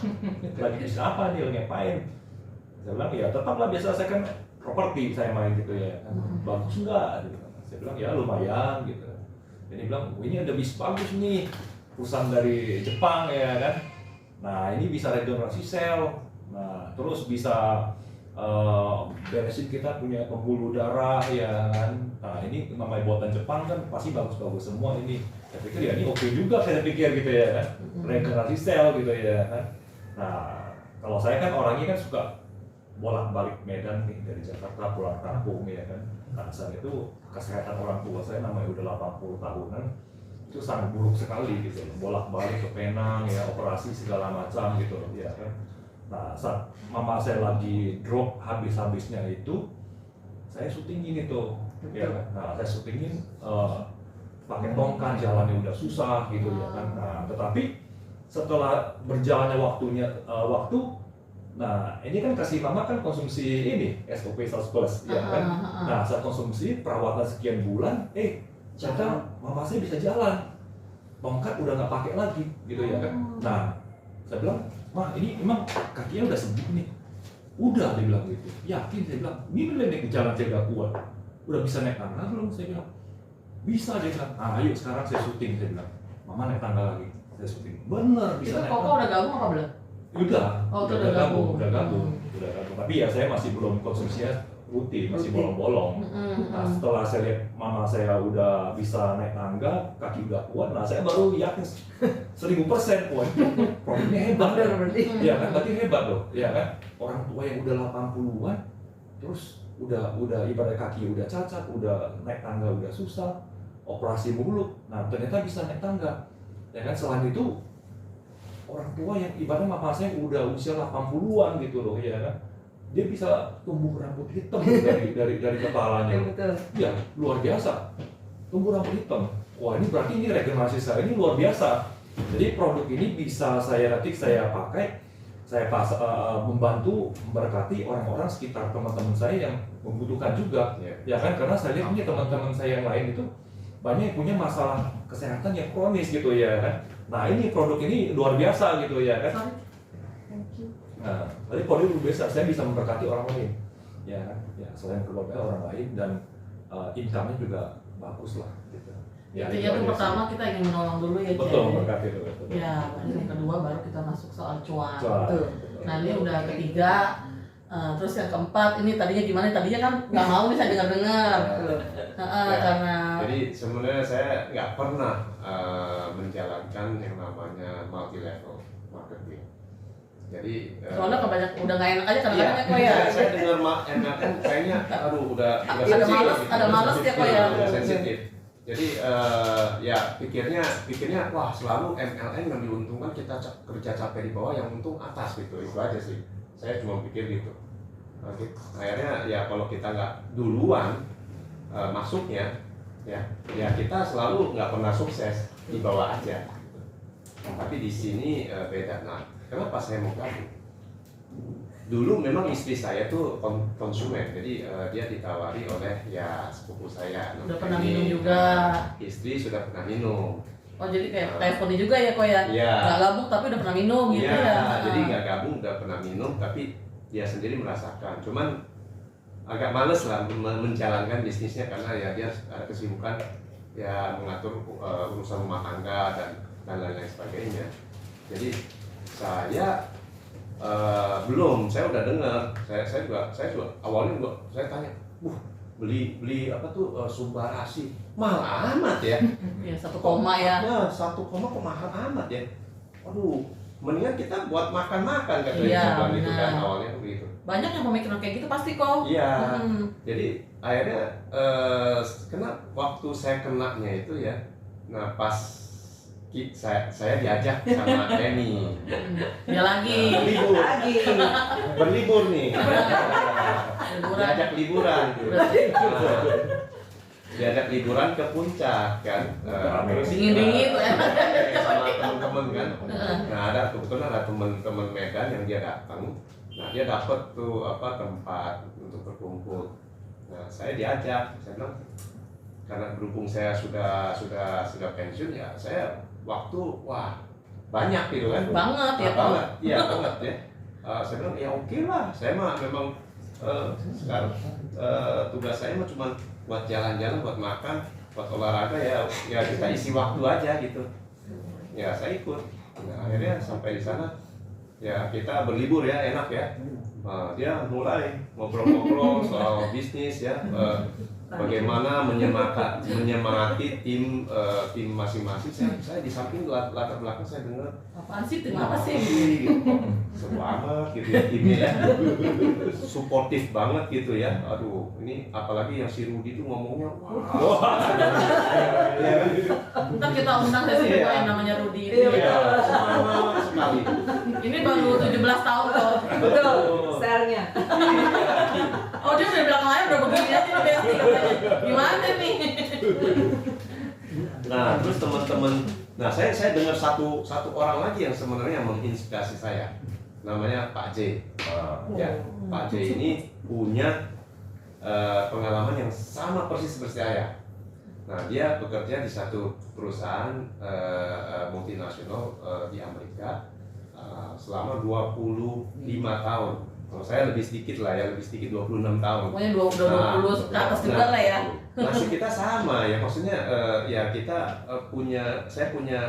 Speaker 3: lagi bisnis apa nih, lagi ngapain? Saya bilang ya tetaplah biasa, saya kan properti saya main gitu ya. Bagus enggak? Gitu. Saya bilang ya lumayan gitu. Ini bilang, oh, ini ada bis bagus nih, perusahaan dari Jepang ya kan. Nah ini bisa regenerasi sel, nah terus bisa beresin kita punya pembuluh darah ya kan. Nah ini namanya buatan Jepang kan pasti bagus-bagus semua ini. Saya pikir ya ini oke juga, saya pikir gitu ya kan, regenerasi sel gitu ya kan. Nah kalau saya kan orangnya kan suka bolak-balik Medan nih dari Jakarta pulang kampung ya kan. Nah saat itu kesehatan orang tua saya namanya udah 80 tahunan itu sangat buruk sekali gitu loh. Bolak-balik ke Penang ya, operasi segala macam gitu loh ya kan. Nah saat mama saya lagi drop habis-habisnya itu saya syuting gini tuh ya kan. Nah saya syutingin pakai tongkat, jalannya udah susah gitu ya kan. Nah tetapi setelah berjalannya waktu, nah ini kan kasih mama kan konsumsi ini SOP 100 plus ya kan. Nah saat konsumsi perawatan sekian bulan, ternyata mama saya bisa jalan, tongkat udah nggak pakai lagi gitu ya kan. Nah saya bilang, mah ini emang kakinya udah sembuh nih. Udah dia bilang gitu, yakin. Saya bilang, ini naik ke jalan saya udah kuat, udah bisa naik tangga belum? Saya bilang, bisa. Dia bilang, ayo sekarang saya syuting. Saya bilang, mama naik tangga lagi, saya syuting. Bener bisa
Speaker 1: Itu
Speaker 3: naik
Speaker 1: Koko
Speaker 3: tangga.
Speaker 1: udah gabung apa belum?
Speaker 3: Udah,
Speaker 1: Oh, itu
Speaker 3: udah
Speaker 1: udah
Speaker 3: gabung,
Speaker 1: gabung.
Speaker 3: udah gabung. Tapi ya saya masih belum konsumsinya rutin, masih bolong-bolong. Nah setelah saya lihat mama saya udah bisa naik tangga, kaki udah kuat, nah saya baru yakin 1000%, wah itu produknya hebat.
Speaker 4: Bener berarti.
Speaker 3: Ya kan, berarti hebat loh, ya kan. Orang tua yang udah 80-an, terus udah ibarat kaki udah cacat, udah naik tangga udah susah, operasi mulut, nah ternyata bisa naik tangga. Ya kan, selain itu orang tua yang ibaratnya mama saya udah usia 80-an gitu loh, ya kan. Dia bisa tumbuh rambut hitam dari kepalanya.
Speaker 4: Ya, betul.
Speaker 3: Ya, luar biasa. Tumbuh rambut hitam. Wah, ini berarti ini regenerasi saya ini luar biasa. Jadi produk ini bisa saya pakai, saya membantu memberkati orang-orang sekitar teman-teman saya yang membutuhkan juga. Ya kan, karena saya lihat ini teman-teman saya yang lain itu banyak yang punya masalah kesehatan yang kronis gitu ya kan. Nah, ini produk ini luar biasa gitu ya kan. Nah, tadi produk luar biasa, saya bisa memberkati orang lain. Ya kan, ya selain keluarga orang lain dan income-nya juga bagus lah gitu. Ya,
Speaker 1: Intinya tuh
Speaker 3: aja
Speaker 1: pertama
Speaker 3: sih.
Speaker 1: kita ingin menolong dulu ya, Cek.
Speaker 3: Betul, memberkati itu betul.
Speaker 1: Ya, baru yang kedua baru kita masuk soal cuan.
Speaker 3: Betul.
Speaker 4: Betul.
Speaker 1: Nah ini udah ketiga, terus yang keempat ini tadinya gimana? Tadinya kan nggak mau nih saya dengar-dengar.
Speaker 5: Ya.
Speaker 1: Karena
Speaker 5: Jadi sebenarnya saya nggak pernah menjalankan yang namanya multi level marketing. Jadi
Speaker 1: soalnya kebanyakan udah nggak enak aja
Speaker 5: iya,
Speaker 1: kadang-kadang ya kok ya.
Speaker 5: saya dengar enak kan kayaknya aduh udah
Speaker 1: Ada
Speaker 5: sensitif
Speaker 1: males-
Speaker 5: gitu.
Speaker 1: ada males ya, kok ya.
Speaker 5: Udah sensitif. Jadi ya pikirnya wah selalu MLM yang diuntungkan kita kerja capek di bawah, yang untung atas gitu. Itu aja sih. Saya cuma pikir gitu. Oke. Akhirnya ya kalau kita nggak duluan masuknya ya kita selalu nggak pernah sukses, di bawah aja. Tapi di sini beda. Nah, kenapa saya mau gabung? Dulu memang istri saya tuh konsumen, jadi dia ditawari oleh ya sepupu saya.
Speaker 1: Udah pernah minum juga.
Speaker 5: Istri sudah pernah minum.
Speaker 1: Oh jadi kayak teleponnya juga ya kok ya.
Speaker 5: Iya.
Speaker 1: Nggak gabung tapi udah pernah minum gitu
Speaker 5: Iya,
Speaker 1: ya.
Speaker 5: jadi nggak gabung, udah pernah minum, tapi dia sendiri merasakan. Cuman agak males lah menjalankan bisnisnya karena ya dia ada kesibukan ya mengatur urusan rumah tangga dan lain-lain sebagainya. Jadi saya saya udah dengar, saya juga awalnya juga saya tanya, beli apa tuh Subarashi mahal amat ya.
Speaker 1: Ya, 1 koma ya.
Speaker 5: Nah, 1 koma kok mahal amat ya. Aduh, mendingan kita buat makan-makan katanya
Speaker 1: Iya,
Speaker 5: bilang gitu kan
Speaker 1: benar.
Speaker 5: awalnya begitu.
Speaker 1: Banyak yang pemikiran kayak gitu pasti kok.
Speaker 5: Iya. Jadi akhirnya waktu saya kenanya itu ya, nah pas saya diajak sama Emi.
Speaker 1: Dia lagi.
Speaker 5: Berlibur nih.
Speaker 1: Liburan.
Speaker 5: Diajak liburan. Diajak liburan ke puncak kan. Terus
Speaker 1: Dingin-dingin tuh ya.
Speaker 5: sama teman-teman kan. Nah kebetulan ada teman-teman Medan yang dia datang. Nah dia dapat tuh tempat untuk berkumpul. Nah saya diajak, saya bilang karena berhubung saya sudah pensiun ya saya waktu banyak gitu kan.
Speaker 1: Banget ya, Pak.
Speaker 5: Banget, iya banget ya. Saya bilang ya oke lah, saya mah memang sekarang tugas saya mah cuma buat jalan-jalan, buat makan, buat olahraga ya kita isi waktu aja gitu. Ya saya ikut. Nah akhirnya sampai di sana ya kita berlibur ya, enak ya. Dia mulai ngobrol-ngobrol soal bisnis ya, bagaimana menyemangati tim masing-masing. Saya di samping latar belakang saya dengar
Speaker 1: Apaan sih? Tim apa sih?
Speaker 5: seru amat gitu ya timnya ya, suportif banget gitu ya. Aduh ini apalagi yang si Rudi itu ngomongnya
Speaker 1: Ntar kita undang sesi
Speaker 5: Iya.
Speaker 1: kedua yang namanya Rudi itu.
Speaker 4: Iya,
Speaker 1: ya.
Speaker 5: semangat sekali.
Speaker 1: Ini baru 17 tahun kok.
Speaker 4: Betul, stylenya.
Speaker 1: Oh dia udah bilang lain udah begini aja nih Besti katanya. Gimana nih?
Speaker 5: Nah terus teman-teman, nah saya dengar satu orang lagi yang sebenarnya menginspirasi saya, namanya Pak J. Ya, Pak J ini punya pengalaman yang sama persis seperti saya. Nah dia bekerja di satu perusahaan multinasional di Amerika selama 25 tahun. Kalau saya lebih sedikit lah ya, lebih sedikit 26 tahun.
Speaker 1: Pokoknya 20 ke atas juga lah ya.
Speaker 5: Nasib kita sama ya, maksudnya ya kita saya punya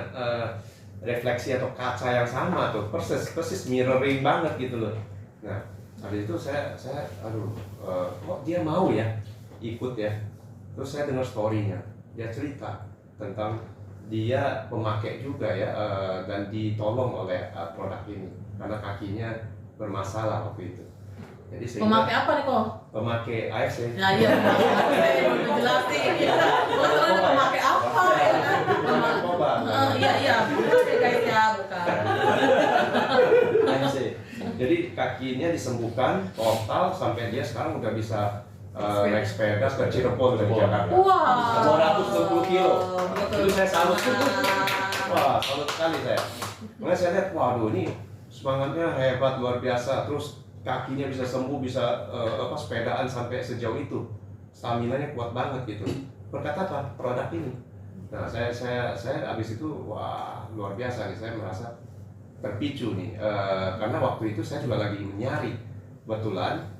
Speaker 5: refleksi atau kaca yang sama tuh, persis mirroring banget gitu loh. Nah, habis itu saya kok dia mau ya ikut ya. Terus saya dengar story-nya, dia cerita tentang dia pemakai juga ya, dan ditolong oleh produk ini karena kakinya bermasalah waktu itu. Jadi
Speaker 1: Pemakai apa nih kok?
Speaker 5: Pemakai AFC.
Speaker 1: Nah iya, saya belum jelasin. Bukan pemakai apa ya kan?
Speaker 5: Narkoba.
Speaker 1: Iya, bukan ya guys ya, bukan.
Speaker 5: AFC. Jadi kakinya disembuhkan total sampai dia sekarang udah bisa naik sepeda ke Cirebon dari Jakarta.
Speaker 1: Wah.
Speaker 5: 260 kilo. Itu saya salut. Wah, salut sekali saya. Makanya saya lihat, waduh ini semangatnya hebat luar biasa. Terus kakinya bisa sembuh, bisa sepedaan sampai sejauh itu. Staminanya kuat banget gitu. Berkat apa? Produk ini. Nah, saya abis itu wah luar biasa nih, saya merasa terpicu nih. Karena waktu itu saya juga lagi menyari kebetulan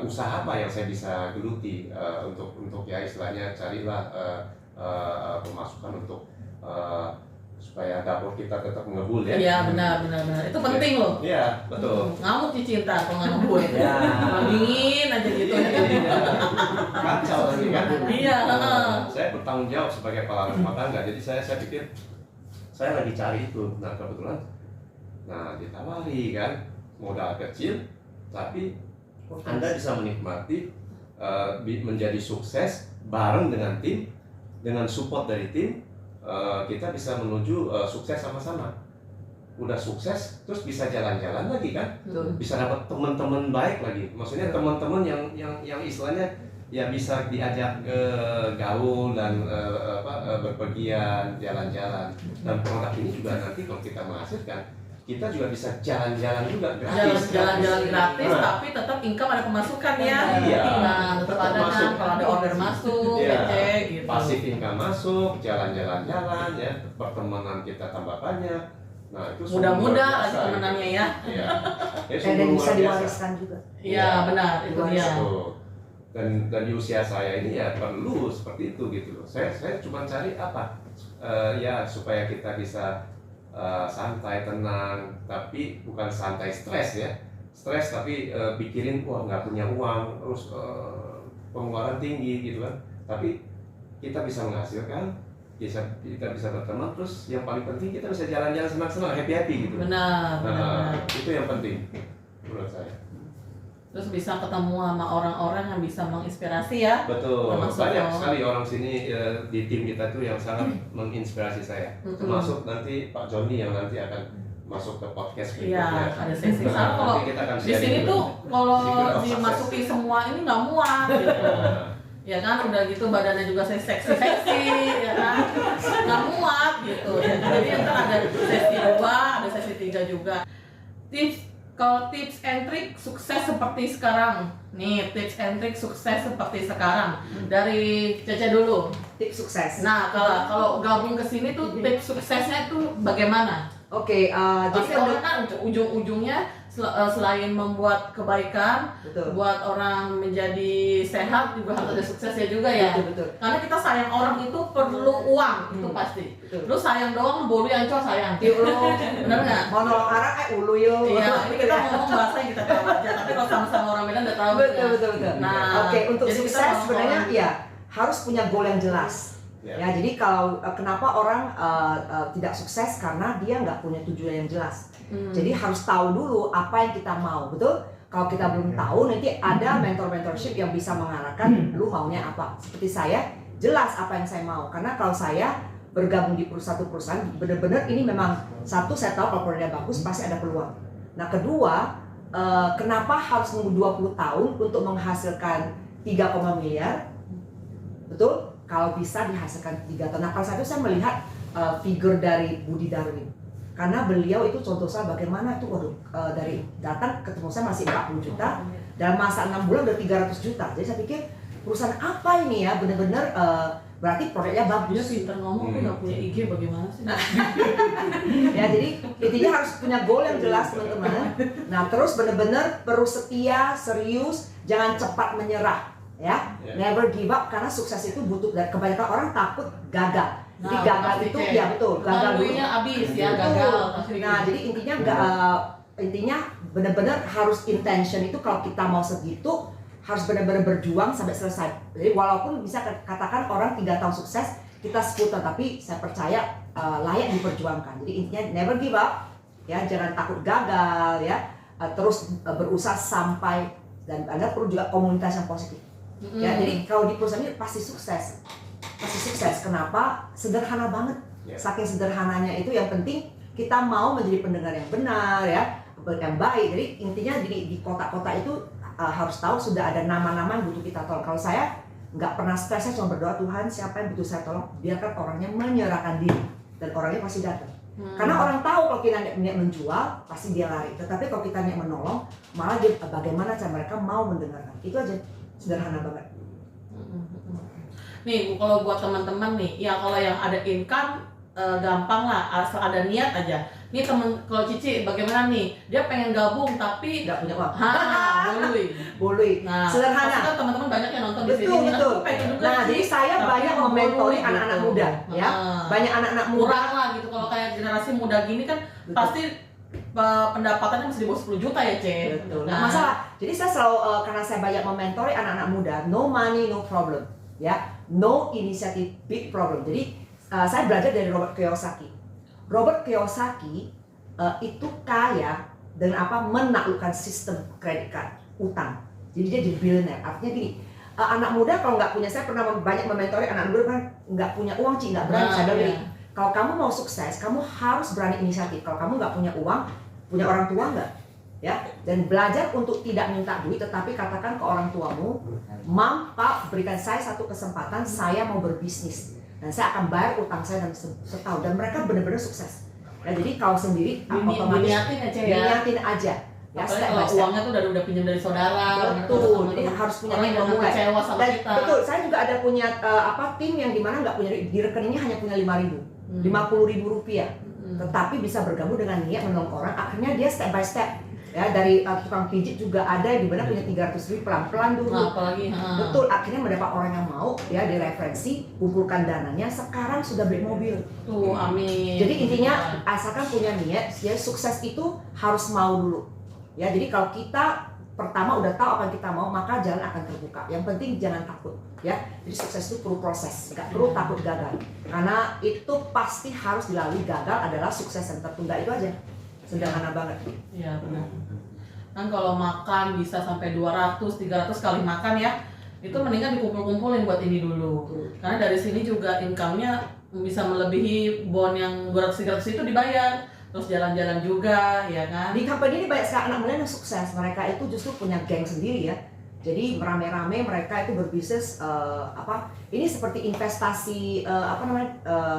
Speaker 5: usaha apa yang saya bisa geluti untuk ya istilahnya carilah pemasukan untuk supaya dapur kita tetap ngebul ya.
Speaker 1: Iya benar. Itu penting loh.
Speaker 5: Iya betul.
Speaker 1: Ngamuk cinta kalau nggak ngebul ya.
Speaker 5: Ya.
Speaker 1: Dingin aja gitu.
Speaker 5: Iya. Kacau tadi kan.
Speaker 1: Iya.
Speaker 5: Saya bertanggung jawab sebagai kepala rumah tangga. Jadi saya pikir saya lagi cari itu. Nah kebetulan, nah ditawari kan modal kecil, tapi Anda bisa menikmati menjadi sukses bareng dengan tim, dengan support dari tim. Kita bisa menuju sukses sama-sama. Udah sukses, terus bisa jalan-jalan lagi kan, bisa dapat teman-teman baik lagi. Maksudnya teman-teman yang istilahnya ya bisa diajak gaul dan berpergian, jalan-jalan. Dan produk ini juga nanti kalau kita menghasilkan, kita juga bisa jalan-jalan juga gratis.
Speaker 1: Jalan-jalan gratis, tapi tetap income ada pemasukan ya.
Speaker 5: Iya.
Speaker 1: Nah, tetap ada kan kalau ada order masuk,
Speaker 5: Iya.
Speaker 1: cek gitu.
Speaker 5: Pasif income masuk, jalan-jalan ya, pertemanan kita tambah banyak. Nah itu
Speaker 1: Mudah-mudah lagi temenannya ya.
Speaker 5: Iya. Ya,
Speaker 4: Dan bisa diwariskan juga.
Speaker 1: Iya benar, itu dia.
Speaker 5: Tuh. dan di usia saya ini ya perlu seperti itu gitu loh. Saya cuma cari apa ya supaya kita bisa santai, tenang, tapi bukan santai stres ya. Stres tapi pikirin wah nggak punya uang, terus pengeluaran tinggi gitu kan. Tapi kita bisa menghasilkan, kita bisa berteman, terus yang paling penting kita bisa jalan-jalan senang-senang, happy gitu.
Speaker 1: Benar, benar.
Speaker 5: Itu yang penting menurut saya.
Speaker 1: Terus bisa ketemu sama orang-orang yang bisa menginspirasi ya.
Speaker 5: Betul,
Speaker 1: Termasuk
Speaker 5: banyak sekali orang sini di tim kita tuh yang sangat menginspirasi saya. Termasuk nanti Pak Joni yang nanti akan masuk ke podcast
Speaker 1: Iya,
Speaker 5: berikutnya.
Speaker 1: ada sesi sama. Kalau
Speaker 5: Nanti kita akan
Speaker 1: di
Speaker 5: sharing
Speaker 1: sini
Speaker 5: juga.
Speaker 1: tuh kalau
Speaker 5: Secret of
Speaker 1: dimasuki
Speaker 5: success.
Speaker 1: semua ini nggak muat gitu. Ya kan, udah gitu badannya juga seksi-seksi, ya kan, nggak muat gitu. Jadi ntar ada sesi 2, ada sesi 3 juga. Kalau tips and trick sukses seperti sekarang, nih tips and trick sukses seperti sekarang dari Cece dulu.
Speaker 4: Tips sukses.
Speaker 1: Nah kalau gabung ke sini tuh tips suksesnya itu bagaimana?
Speaker 4: Oke, jadi
Speaker 1: Pasti orang kan ujung-ujungnya selain membuat kebaikan,
Speaker 4: betul.
Speaker 1: buat orang menjadi sehat juga harus ada suksesnya juga ya.
Speaker 4: Betul.
Speaker 1: Karena kita sayang orang itu perlu uang, itu pasti.
Speaker 4: Betul.
Speaker 1: Lu sayang doang, bolu yang cowok sayang.
Speaker 4: Yuk lu,
Speaker 1: Bener nggak?
Speaker 4: mau nolong orang ulu yuk.
Speaker 1: Iya, ini kita ngomong bahasa yang kita tahu aja. Tapi kalau sama-sama orang Medan udah tahu.
Speaker 4: Betul,
Speaker 1: ya.
Speaker 4: betul.
Speaker 1: Nah,
Speaker 4: Oke, untuk
Speaker 1: jadi kita
Speaker 4: sukses
Speaker 1: nolong
Speaker 4: sebenarnya
Speaker 1: orang.
Speaker 4: ya harus punya goal yang jelas.
Speaker 5: Ya.
Speaker 4: Ya, jadi kalau kenapa orang tidak sukses karena dia nggak punya tujuan yang jelas. Jadi harus tahu dulu apa yang kita mau, betul? Kalau kita belum tahu, nanti ada mentorship yang bisa mengarahkan lu maunya apa. Seperti saya, jelas apa yang saya mau. Karena kalau saya bergabung di satu perusahaan, benar-benar ini memang satu, saya tahu kalau produknya bagus pasti ada peluang. Nah kedua, kenapa harus nunggu 20 tahun untuk menghasilkan 3, miliar? Betul? Kalau bisa dihasilkan 3 tahun. Nah kalau saya melihat figur dari Budi Darwin. Karena beliau itu contoh saya bagaimana itu dari datang ketemu saya masih 40 juta, dalam masa 6 bulan udah 300 juta. Jadi saya pikir perusahaan apa ini ya, benar-benar berarti produknya
Speaker 1: Dia
Speaker 4: bagus.
Speaker 1: pinter ngomong, tapi nggak punya IG bagaimana sih?
Speaker 4: Ya jadi intinya harus punya goal yang jelas teman-teman. Nah terus benar-benar perlu setia, serius, jangan cepat menyerah. Ya, never give up karena sukses itu butuh, dan kebanyakan orang takut gagal. Jadi gagal itu ya betul, gagal dulu.
Speaker 1: Gagalnya habis ya,
Speaker 4: Betul.
Speaker 1: gagal.
Speaker 4: Nah, jadi intinya benar-benar harus intention itu kalau kita mau segitu harus benar-benar berjuang sampai selesai. Jadi walaupun bisa katakan orang 3 tahun sukses, kita 10 tahun, tapi saya percaya layak diperjuangkan. Jadi intinya never give up, ya jangan takut gagal ya, terus berusaha sampai, dan Anda perlu juga komunitas yang positif. Ya, jadi kalau di perusahaan ini pasti sukses. Kenapa? Sederhana banget. Saking sederhananya itu yang penting kita mau menjadi pendengar yang benar ya, yang baik. Jadi intinya di kota-kota itu harus tahu sudah ada nama-nama yang butuh kita tolong. Kalau saya nggak pernah stres, saya cuma berdoa, Tuhan siapa yang butuh saya tolong, biarkan orangnya menyerahkan diri dan orangnya pasti datang. Karena orang tahu kalau kita niat menjual pasti dia lari. Tetapi kalau kita niat menolong, malah dia bagaimana cara mereka mau mendengarkan. Itu aja, sederhana banget.
Speaker 1: Nih, kalau buat teman-teman nih, ya kalau yang ada income gampang lah, asal ada niat aja. Nih temen, kalau Cici bagaimana nih? Dia pengen gabung tapi
Speaker 4: Nggak punya uang.
Speaker 1: boleh.
Speaker 4: Boleh.
Speaker 1: Nah,
Speaker 4: Sederhana.
Speaker 1: pasti kan teman-teman banyak yang nonton di
Speaker 4: Betul,
Speaker 1: sini.
Speaker 4: betul.
Speaker 1: Aku pengen juga
Speaker 4: Nah,
Speaker 1: sih,
Speaker 4: jadi saya
Speaker 1: tapi
Speaker 4: banyak
Speaker 1: mau
Speaker 4: mementori
Speaker 1: gitu.
Speaker 4: anak-anak muda, ya. Banyak anak-anak muda.
Speaker 1: Kurang lah gitu, kalau kayak generasi muda gini kan
Speaker 4: Betul.
Speaker 1: pasti pendapatannya masih di bawah 10 juta ya, Ce.
Speaker 4: Betul. Nah, masalah. Jadi saya selalu karena saya banyak mementori anak-anak muda, no money no problem, ya. No initiative big problem. Jadi saya belajar dari Robert Kiyosaki. Robert Kiyosaki itu kaya dengan apa? Menaklukkan sistem kredit card, utang. Jadi dia jadi billionaire. Artinya gini, anak muda kalau nggak punya, saya pernah banyak mementori anak muda kan nggak punya uang, Ci, nggak berani. Saya bilang gini, kalau kamu mau sukses, kamu harus berani inisiatif. Kalau kamu nggak punya uang, punya orang tua nggak? Ya, dan belajar untuk tidak minta duit, tetapi katakan ke orang tuamu, Mam, Pak, berikan saya satu kesempatan, saya mau berbisnis dan saya akan bayar utang saya dalam setahun, dan mereka benar-benar sukses. Nah, jadi kalau sendiri otomatis
Speaker 1: diniatin aja ya.
Speaker 4: diniatin aja. Ya,
Speaker 1: Apalagi
Speaker 4: step
Speaker 1: kalau
Speaker 4: by step.
Speaker 1: uangnya tuh udah pinjam dari saudara.
Speaker 4: Betul, jadi harus punya
Speaker 1: orang
Speaker 4: niat
Speaker 1: yang
Speaker 4: memulai.
Speaker 1: kecewa sama
Speaker 4: Dan
Speaker 1: kita.
Speaker 4: betul, saya juga ada punya tim yang dimana nggak punya, di rekeningnya hanya punya 5.000, 50.000 rupiah. Tetapi bisa bergabung dengan niat menolong orang, akhirnya dia step by step. Ya dari tukang pijit juga ada di mana punya 300.000 pelan-pelan dulu.
Speaker 1: Nah, apalagi
Speaker 4: Betul, akhirnya mendapat orang yang mau ya direferensi, kumpulkan dananya, sekarang sudah beli mobil.
Speaker 1: tuh, amin.
Speaker 4: Jadi intinya asalkan punya niat, ya sukses itu harus mau dulu. Ya, jadi kalau kita pertama udah tahu apa yang kita mau, maka jalan akan terbuka. Yang penting jangan takut, ya. Jadi sukses itu perlu proses, nggak perlu takut gagal. Karena itu pasti harus dilalui. Gagal adalah sukses yang tertunda, itu aja. Sederhana banget.
Speaker 1: Iya benar. Kan kalau makan bisa sampai 200-300 kali makan ya, itu mendingan dikumpul-kumpulin buat ini dulu. Karena dari sini juga income-nya bisa melebihi bond yang 200-300 itu dibayar. Terus jalan-jalan juga, ya kan?
Speaker 4: Di company ini banyak sekali anak muda yang sukses. Mereka itu justru punya geng sendiri ya. Jadi rame-rame mereka itu berbisnis ini seperti investasi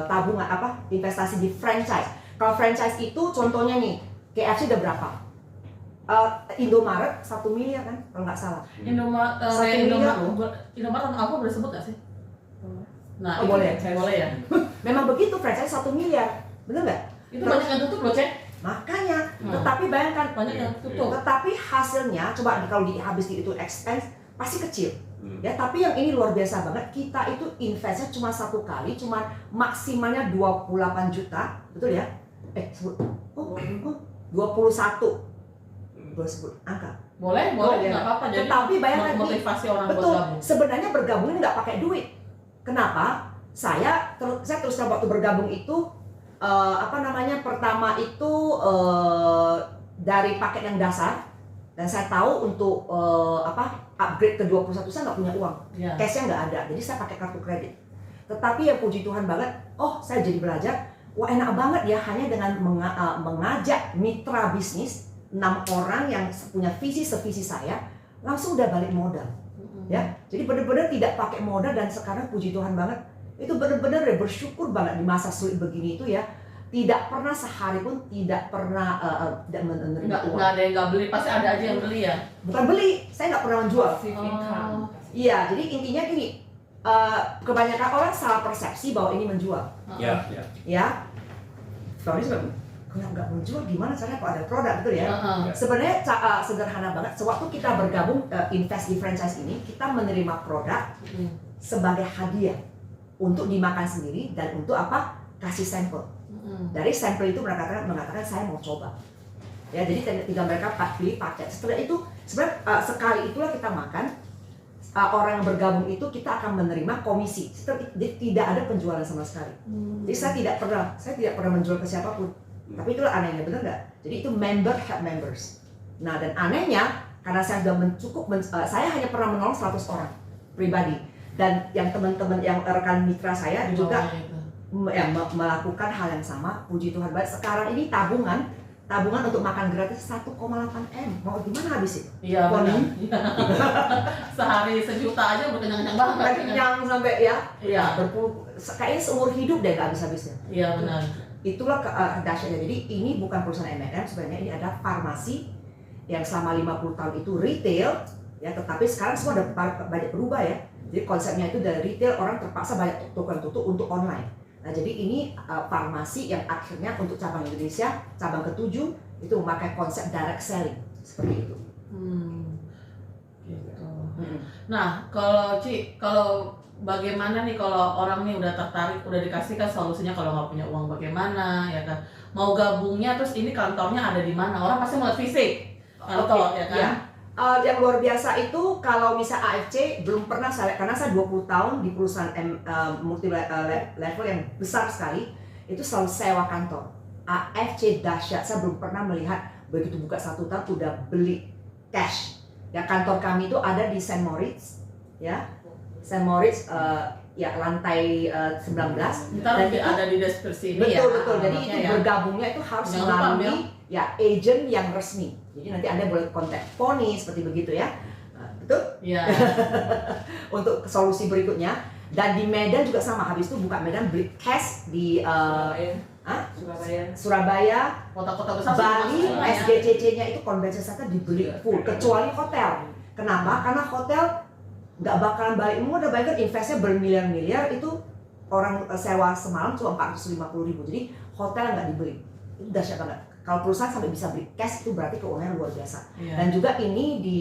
Speaker 4: tabungan investasi di franchise. Kalau franchise itu contohnya nih, KFC udah berapa? Indomaret 1 miliar kan, kalau nggak salah.
Speaker 1: Indomaret atau apa boleh sebut nggak sih? Nah,
Speaker 4: Oh,
Speaker 1: itu
Speaker 4: boleh.
Speaker 1: boleh ya.
Speaker 4: Memang begitu, franchise 1 miliar, bener nggak?
Speaker 1: Itu banyak yang tutup loh, Cek.
Speaker 4: Makanya, tetapi bayangkan,
Speaker 1: Banyak yang tutup.
Speaker 4: tetapi hasilnya coba kalau habis itu expense pasti kecil. Ya, tapi yang ini luar biasa banget. Kita itu investnya cuma 1 kali, cuma maksimalnya 28 juta, betul ya? Sebut. 21. Boleh sebut angka.
Speaker 1: Boleh,
Speaker 4: Boleh.
Speaker 1: nggak apa-apa. Jadi
Speaker 4: Tetapi bayangkan
Speaker 1: motivasi orang buat
Speaker 4: betul,
Speaker 1: gabung.
Speaker 4: sebenarnya bergabung ini nggak pakai duit. Kenapa? Saya terus terang waktu bergabung itu pertama itu dari paket yang dasar, dan saya tahu untuk upgrade ke 21 saya nggak punya uang,
Speaker 1: Ya.
Speaker 4: cashnya nggak ada, jadi saya pakai kartu kredit. Tetapi yang puji Tuhan banget, saya jadi belajar, wah enak banget ya, hanya dengan mengajak mitra bisnis 6 orang yang punya visi sevisi saya, langsung udah balik modal. Ya, jadi benar-benar tidak pakai modal, dan sekarang puji Tuhan banget, itu benar-benar bersyukur banget di masa sulit begini itu ya, tidak pernah sehari pun tidak pernah tidak menerima uang.
Speaker 1: Nggak ada yang nggak beli, pasti ada aja yang beli ya.
Speaker 4: Bukan beli, saya nggak pernah menjual.
Speaker 2: Passive income.
Speaker 4: Iya, jadi intinya gini, kebanyakan orang salah persepsi bahwa ini menjual.
Speaker 3: Ya.
Speaker 4: Ya, Tony sebab kalau nggak menjual gimana caranya kalau ada produk, betul ya? Sebenarnya sederhana banget. Sewaktu kita bergabung invest di franchise ini, kita menerima produk sebagai hadiah untuk dimakan sendiri dan untuk kasih sampel. Dari sampel itu mengatakan saya mau coba. Ya, jadi tinggal mereka pilih paket. Setelah itu sebenarnya sekali itulah kita makan. Orang yang bergabung itu kita akan menerima komisi. Tidak ada penjualan sama sekali. Jadi saya tidak pernah menjual ke siapapun. Tapi itulah anehnya, benar nggak? Jadi itu member help members. Nah, dan anehnya karena saya sudah saya hanya pernah menolong 100 orang pribadi, dan yang teman-teman yang rekan mitra saya juga melakukan hal yang sama. Puji Tuhan banget. Sekarang ini tabungan untuk makan gratis 1,8 M. Mau gimana habis itu?
Speaker 1: Iya benar. Sehari 1 juta aja udah kenyang-kenyang banget.
Speaker 4: Kenyang sampai ya.
Speaker 1: Iya.
Speaker 4: Kayaknya seumur hidup deh nggak habis-habisnya.
Speaker 1: Iya benar.
Speaker 4: Itulah dahsyatnya. Jadi ini bukan perusahaan M&M, sebenarnya ini ada farmasi yang selama 50 tahun itu retail ya, tetapi sekarang semua udah banyak berubah ya. Jadi konsepnya itu dari retail, orang terpaksa banyak toko yang tutup untuk online. Nah, jadi ini farmasi yang akhirnya untuk cabang Indonesia, cabang ke-7 itu memakai konsep direct selling seperti itu.
Speaker 1: Gitu. Nah, kalau bagaimana nih kalau orang nih udah tertarik, udah dikasihkan solusinya kalau nggak punya uang bagaimana, ya kan? Mau gabungnya, terus ini kantornya ada di mana? Orang pasti melihat fisik kantor, ya kan?
Speaker 4: Ya. Yang luar biasa itu kalau misal AFC belum pernah saya, karena saya 20 tahun di perusahaan multi level yang besar sekali, itu selalu sewa kantor. AFC dahsyat, saya belum pernah melihat begitu buka 1 tahun udah beli cash. Ya, kantor kami itu ada di St. Moritz, ya. St. Moritz ya lantai 19.
Speaker 1: Ntar ada di deskripsi ini ya.
Speaker 4: Betul. Jadi itu bergabungnya itu harus melalui ya agent yang resmi. Jadi nanti Anda boleh kontak Pony seperti begitu ya. Betul?
Speaker 1: Iya.
Speaker 4: Untuk solusi berikutnya. Dan di Medan juga sama, habis itu buka Medan beli cash di Surabaya,
Speaker 1: Kota-kota besar
Speaker 4: Bali,
Speaker 1: semua ya.
Speaker 4: SGCC-nya itu convention center dibeli full, kecuali hotel. Kenapa? Karena hotel nggak bakalan balik. Udah bayangkan investnya bermiliar-miliar, itu orang sewa semalam cuma 450.000. Jadi hotel nggak dibeli. Itu dahsyat banget. Kalau perusahaan sampai bisa beli cash itu berarti keuangan luar biasa.
Speaker 1: Iya.
Speaker 4: Dan juga ini di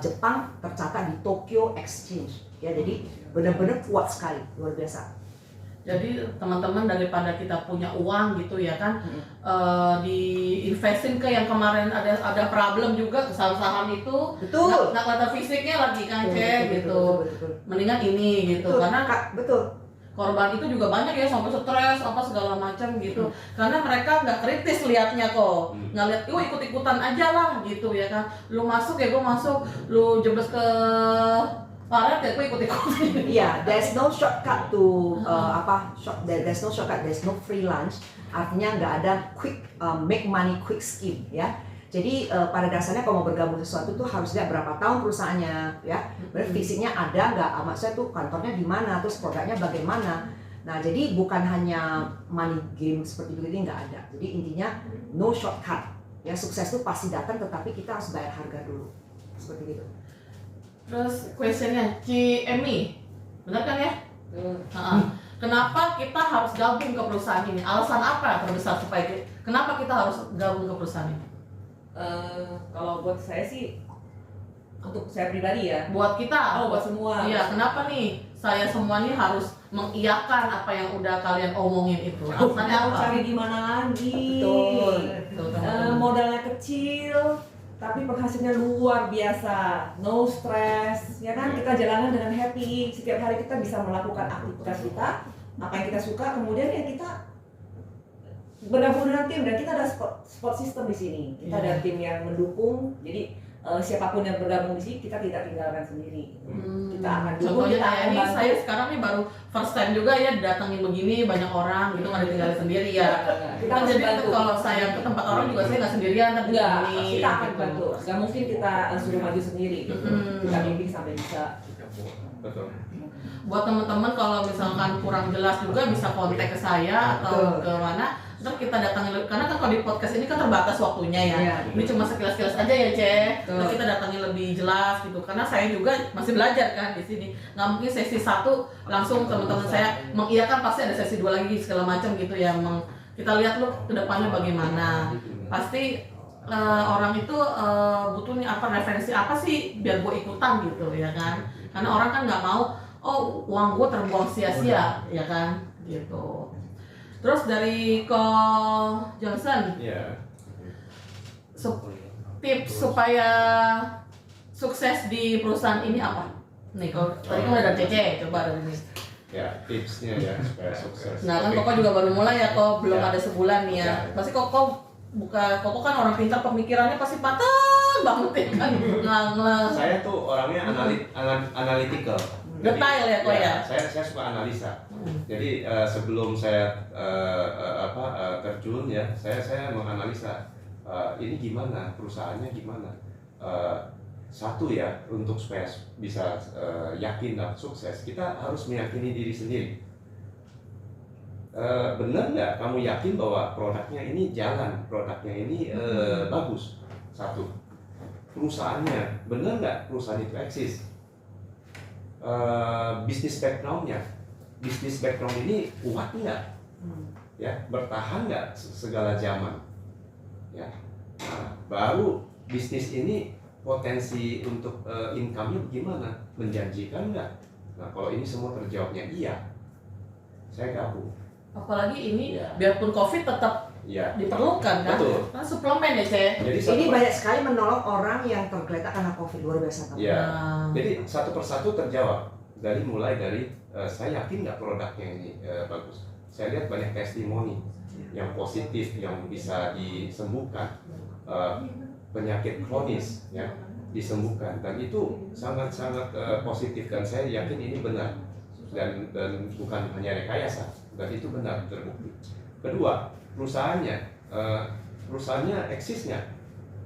Speaker 4: Jepang tercatat di Tokyo Exchange. Ya, jadi benar-benar kuat sekali, luar biasa.
Speaker 1: Jadi teman-teman daripada kita punya uang gitu ya kan, diinvestin ke yang kemarin ada problem juga ke saham-saham itu,
Speaker 4: Betul.
Speaker 1: nggak kelihatan fisiknya lagi kan
Speaker 4: Betul,
Speaker 1: cek
Speaker 4: betul,
Speaker 1: gitu.
Speaker 4: betul.
Speaker 1: Mendingan ini gitu,
Speaker 4: Betul,
Speaker 1: karena
Speaker 4: Kak, betul.
Speaker 1: korban itu juga banyak ya sampai stres apa segala macam gitu, karena mereka nggak kritis liatnya kok, nggak lihat, ikut-ikutan aja lah gitu ya kan, lu masuk ya gue masuk, lu jeblos ke paret ya gue ikut-ikutan.
Speaker 4: Iya, there's no shortcut to there's no shortcut, there's no free lunch. Artinya nggak ada quick make money quick scheme ya. Jadi pada dasarnya kalau mau bergabung sesuatu tuh harus lihat berapa tahun perusahaannya ya. Berarti fisiknya ada nggak, maksudnya tuh kantornya di mana, terus produknya bagaimana. Nah, jadi bukan hanya money game seperti itu, nggak ada. Jadi intinya no shortcut. Ya, sukses tuh pasti datang, tetapi kita harus bayar harga dulu. Seperti itu.
Speaker 1: Terus questionnya, Ci Emi, benar kan ya? Kenapa kita harus gabung ke perusahaan ini? Alasan apa terbesar kenapa kita harus gabung ke perusahaan ini?
Speaker 2: Kalau buat saya sih, untuk saya pribadi ya.
Speaker 1: Buat kita,
Speaker 2: Buat semua.
Speaker 1: Iya, kenapa nih saya semua nih harus mengiyakan apa yang udah kalian omongin itu? Alasannya
Speaker 2: Mau
Speaker 1: apa?
Speaker 2: cari di mana lagi?
Speaker 1: Betul, teman-teman.
Speaker 2: Modalnya kecil, tapi penghasilannya luar biasa, no stress, ya kan? Kita jalanan dengan happy. Setiap hari kita bisa melakukan aktivitas kita, apa yang kita suka. Kemudian ya kita bergabung dengan tim, dan kita ada support system di sini. Kita ada tim yang mendukung. Jadi siapapun yang bergabung di sini, kita tidak tinggalkan sendiri. Kita akan dukung.
Speaker 1: Contohnya
Speaker 2: Kita
Speaker 1: kayak
Speaker 2: akan
Speaker 1: ini,
Speaker 2: bantu.
Speaker 1: saya sekarang nih baru first time juga ya datangin begini banyak orang gitu, nggak ditinggalin sendiri ya.
Speaker 2: Kita
Speaker 1: Kan
Speaker 2: harus
Speaker 1: jadi
Speaker 2: bantu.
Speaker 1: kalau saya ke tempat orang juga saya nggak sendirian, tapi
Speaker 2: Enggak,
Speaker 1: begini,
Speaker 2: kita akan
Speaker 1: gitu.
Speaker 2: bantu. Gak mungkin kita suruh maju sendiri. Kita bimbing sampai bisa.
Speaker 5: Betul.
Speaker 1: Buat teman-teman kalau misalkan kurang jelas juga bisa kontak ke saya atau ke mana, terus kita datangin, karena kan kalau di podcast ini kan terbatas waktunya ya.
Speaker 4: Iya.
Speaker 1: Ini cuma sekilas-kilas aja ya Cek.
Speaker 4: Betul.
Speaker 1: Terus kita datangin lebih jelas gitu, karena saya juga masih belajar kan di sini. Nggak mungkin sesi 1 langsung teman-teman saya mengiyakan, pasti ada sesi 2 lagi segala macam gitu ya. Kita lihat loh ke depannya bagaimana. Pasti orang itu butuh nih apa, referensi apa sih biar gue ikutan gitu ya kan. Karena orang kan nggak mau, oh uang gue terbuang sia-sia ya kan gitu. Terus dari Ko Johnson,
Speaker 5: Iya.
Speaker 1: tips supaya sukses di perusahaan ini apa? Nih, kalau tadi kan udah Cece, coba dari ini.
Speaker 5: Ya, tipsnya ya supaya sukses.
Speaker 1: Nah kan
Speaker 5: Oke.
Speaker 1: Koko juga baru mulai ya, Kok belum
Speaker 5: Ya.
Speaker 1: ada sebulan nih ya.
Speaker 5: Ya.
Speaker 1: Pasti Koko kan orang pintar, pemikirannya pasti patah banget ya kan. Ngelang.
Speaker 5: Saya tuh orangnya analytical.
Speaker 1: Detail ya, Kok ya?
Speaker 5: Saya suka analisa. Jadi sebelum saya terjun ya, saya menganalisa ini gimana, perusahaannya gimana. Satu ya, untuk supaya bisa yakin dan sukses, kita harus meyakini diri sendiri. Benar nggak kamu yakin bahwa produknya ini jalan, produknya ini bagus? Satu, perusahaannya, benar nggak perusahaan itu eksis? Bisnis background ini kuat nggak? Ya, bertahan nggak segala zaman? Ya, nah, baru bisnis ini potensi untuk income-nya bagaimana? Menjanjikan nggak? Nah, kalau ini semua terjawabnya iya, saya gabung.
Speaker 1: Apalagi ini,
Speaker 5: Ya.
Speaker 1: biarpun COVID tetap
Speaker 5: Ya,
Speaker 1: diperlukan kan?
Speaker 5: Betul.
Speaker 1: Kan suplemen ya, Cek.
Speaker 5: jadi
Speaker 4: Ini banyak sekali menolong orang yang tergeletak karena COVID, luar biasa. Pak.
Speaker 5: Ya,
Speaker 1: Nah,
Speaker 5: jadi satu persatu terjawab. Mulai dari saya yakin nggak produknya ini bagus. Saya lihat banyak testimoni yang positif, yang bisa disembuhkan penyakit kronis, ya disembuhkan, dan itu sangat-sangat positif, dan saya yakin ini benar dan bukan hanya rekayasa, dan itu benar terbukti. Kedua, perusahaannya eksis nggak?